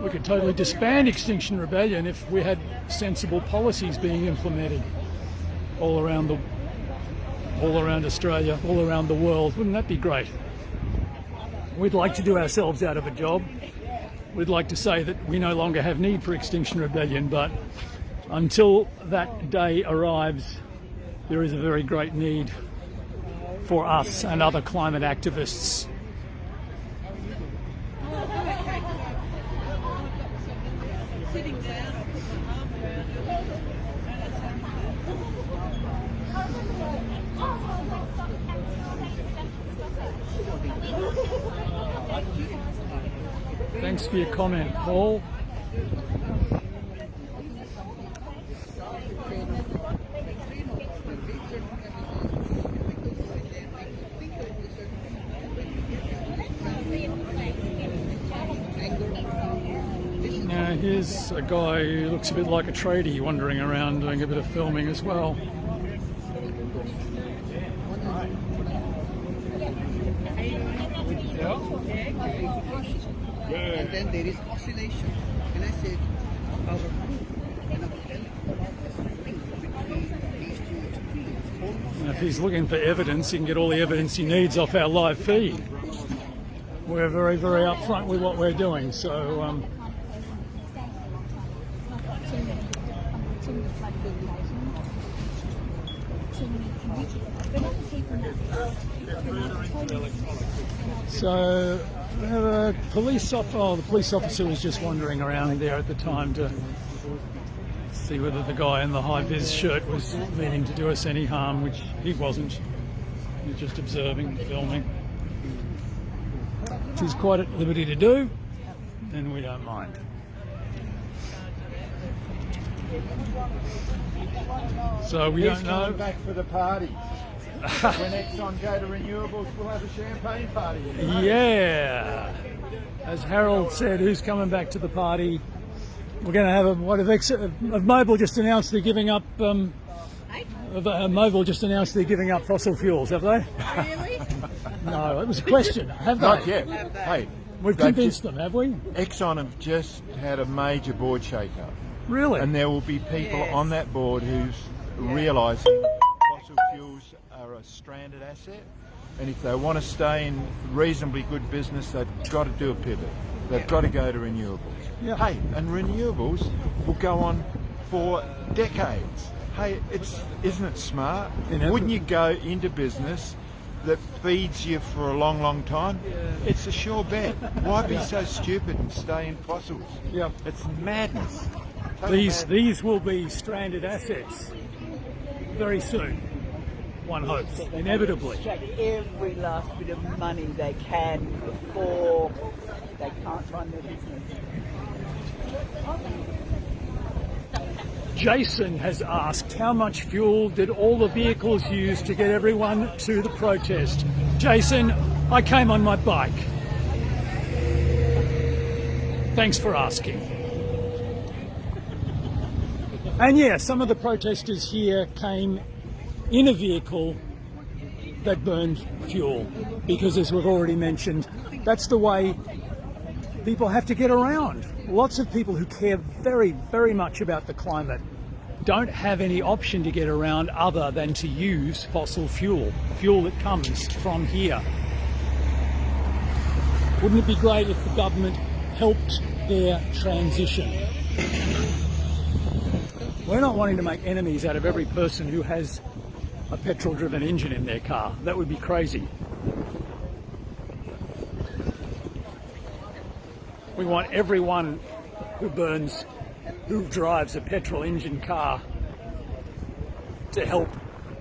we could totally disband Extinction Rebellion if we had sensible policies being implemented all around Australia, all around the world. Wouldn't that be great? We'd like to do ourselves out of a job. We'd like to say that we no longer have need for Extinction Rebellion, but until that day arrives, there is a very great need for us and other climate activists. Thanks for your comment, Paul. Now here's a guy who looks a bit like a tradie wandering around doing a bit of filming as well. Yeah. And then there is oscillation. And I said, our group and our between these two extremes. If he's looking for evidence, he can get all the evidence he needs off our live feed. We're very, very upfront with what we're doing, so so we have a police officer. Oh, the police officer was just wandering around there at the time to see whether the guy in the high-vis shirt was meaning to do us any harm, which he wasn't. He was just observing, filming, which he's quite at liberty to do, and we don't mind. So we don't know. Coming back for the party. When Exxon go to renewables, we'll have a champagne party. Yeah. As Harold said, who's coming back to the party? We're going to have Mobil just announced they're giving up. Mobil just announced they're giving up fossil fuels, have they? Really? No, it was a question. Have they? Not yet. Hey, we've convinced them, have we? Exxon have just had a major board shake-up. Really? And there will be people on that board who's realising fossil fuels are a stranded asset, and if they want to stay in reasonably good business, they've got to do a pivot. They've got to go to renewables. Yeah. Hey, and renewables will go on for decades. Hey, isn't it smart? Wouldn't you go into business that feeds you for a long, long time? It's a sure bet. Why be so stupid and stay in fossils? Yeah. It's madness. These will be stranded assets very soon, one hopes, inevitably. Extract every last bit of money they can before they can't run their business. Jason has asked, how much fuel did all the vehicles use to get everyone to the protest? Jason, I came on my bike. Thanks for asking. And yeah, some of the protesters here came in a vehicle that burned fuel, because as we've already mentioned, that's the way people have to get around. Lots of people who care very, very much about the climate don't have any option to get around other than to use fossil fuel that comes from here. Wouldn't it be great if the government helped their transition? We're not wanting to make enemies out of every person who has a petrol-driven engine in their car. That would be crazy. We want everyone who drives a petrol engine car to help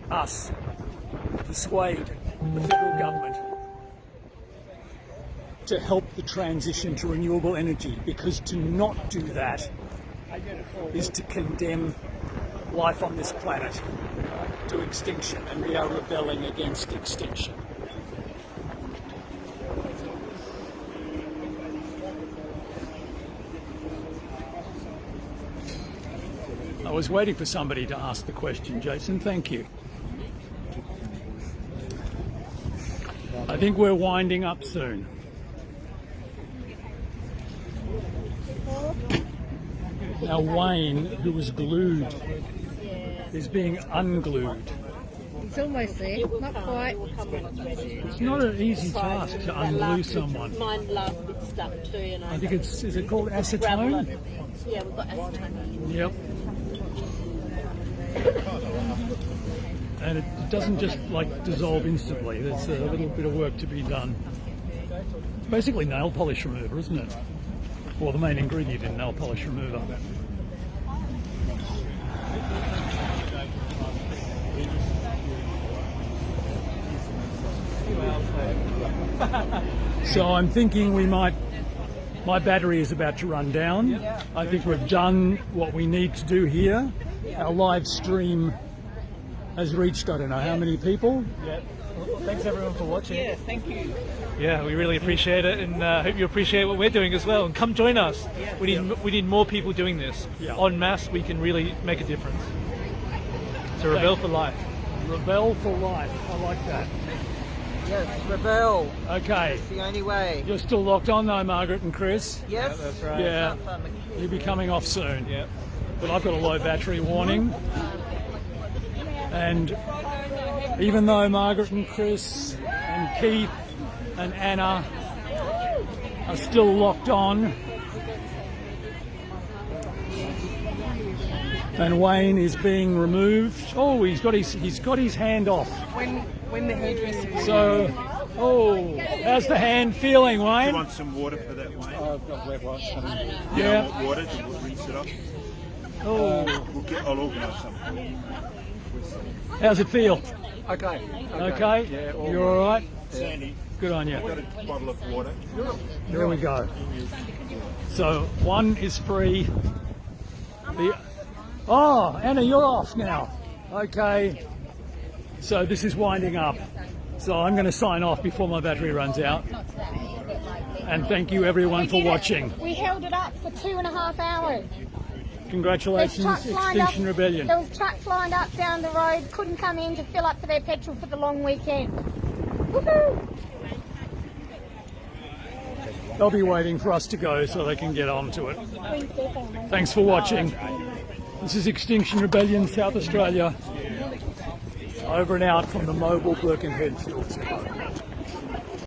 us persuade the federal government to help the transition to renewable energy, because to not do that is to condemn life on this planet to extinction, and we are rebelling against extinction. I was waiting for somebody to ask the question, Jason. Thank you. I think we're winding up soon. Now Wayne, who was glued, is being unglued. It's almost there, not quite. It's not an easy task to unglue someone. Mine last bit stuck too, and I think is it called acetone? Yeah, we've got acetone. Yep. And it doesn't just like dissolve instantly. There's a little bit of work to be done. It's basically nail polish remover, isn't it? Or the main ingredient in nail polish remover. So I'm thinking my battery is about to run down. I think we've done what we need to do here. Our live stream has reached, I don't know how many people. Yeah. Well, thanks everyone for watching. Yeah, thank you. Yeah, we really appreciate it, and hope you appreciate what we're doing as well. And come join us. We need more people doing this. En masse, we can really make a difference. So rebel for life. Rebel for life. I like that. Yes, rebel. Okay. It's the only way. You're still locked on though, Margaret and Chris? Yes. That's right. Yeah. You'll be coming off soon. Yeah. But I've got a low battery warning. And even though Margaret and Chris and Keith and Anna are still locked on, and Wayne is being removed. Oh, he's got his hand off. When the hairdresser. So, how's the hand feeling, Wayne? Do you want some water for that, Wayne? I've got wet wipes coming. Yeah. Water to rinse it off. Oh. I'll organise something. How's it feel? Okay. Okay? Yeah, You're all right? Sandy, Good on you. I've got a bottle of water. There we go. So one is free. Anna, you're off now. Okay. So this is winding up. So I'm going to sign off before my battery runs out. And thank you everyone for watching. We held it up for 2.5 hours. Congratulations, Extinction Rebellion. There was trucks lined up down the road, couldn't come in to fill up for their petrol for the long weekend. Woohoo! They'll be waiting for us to go so they can get on to it. Thanks for watching. This is Extinction Rebellion, South Australia. Over and out from the Mobil Birkenhead fuel depot.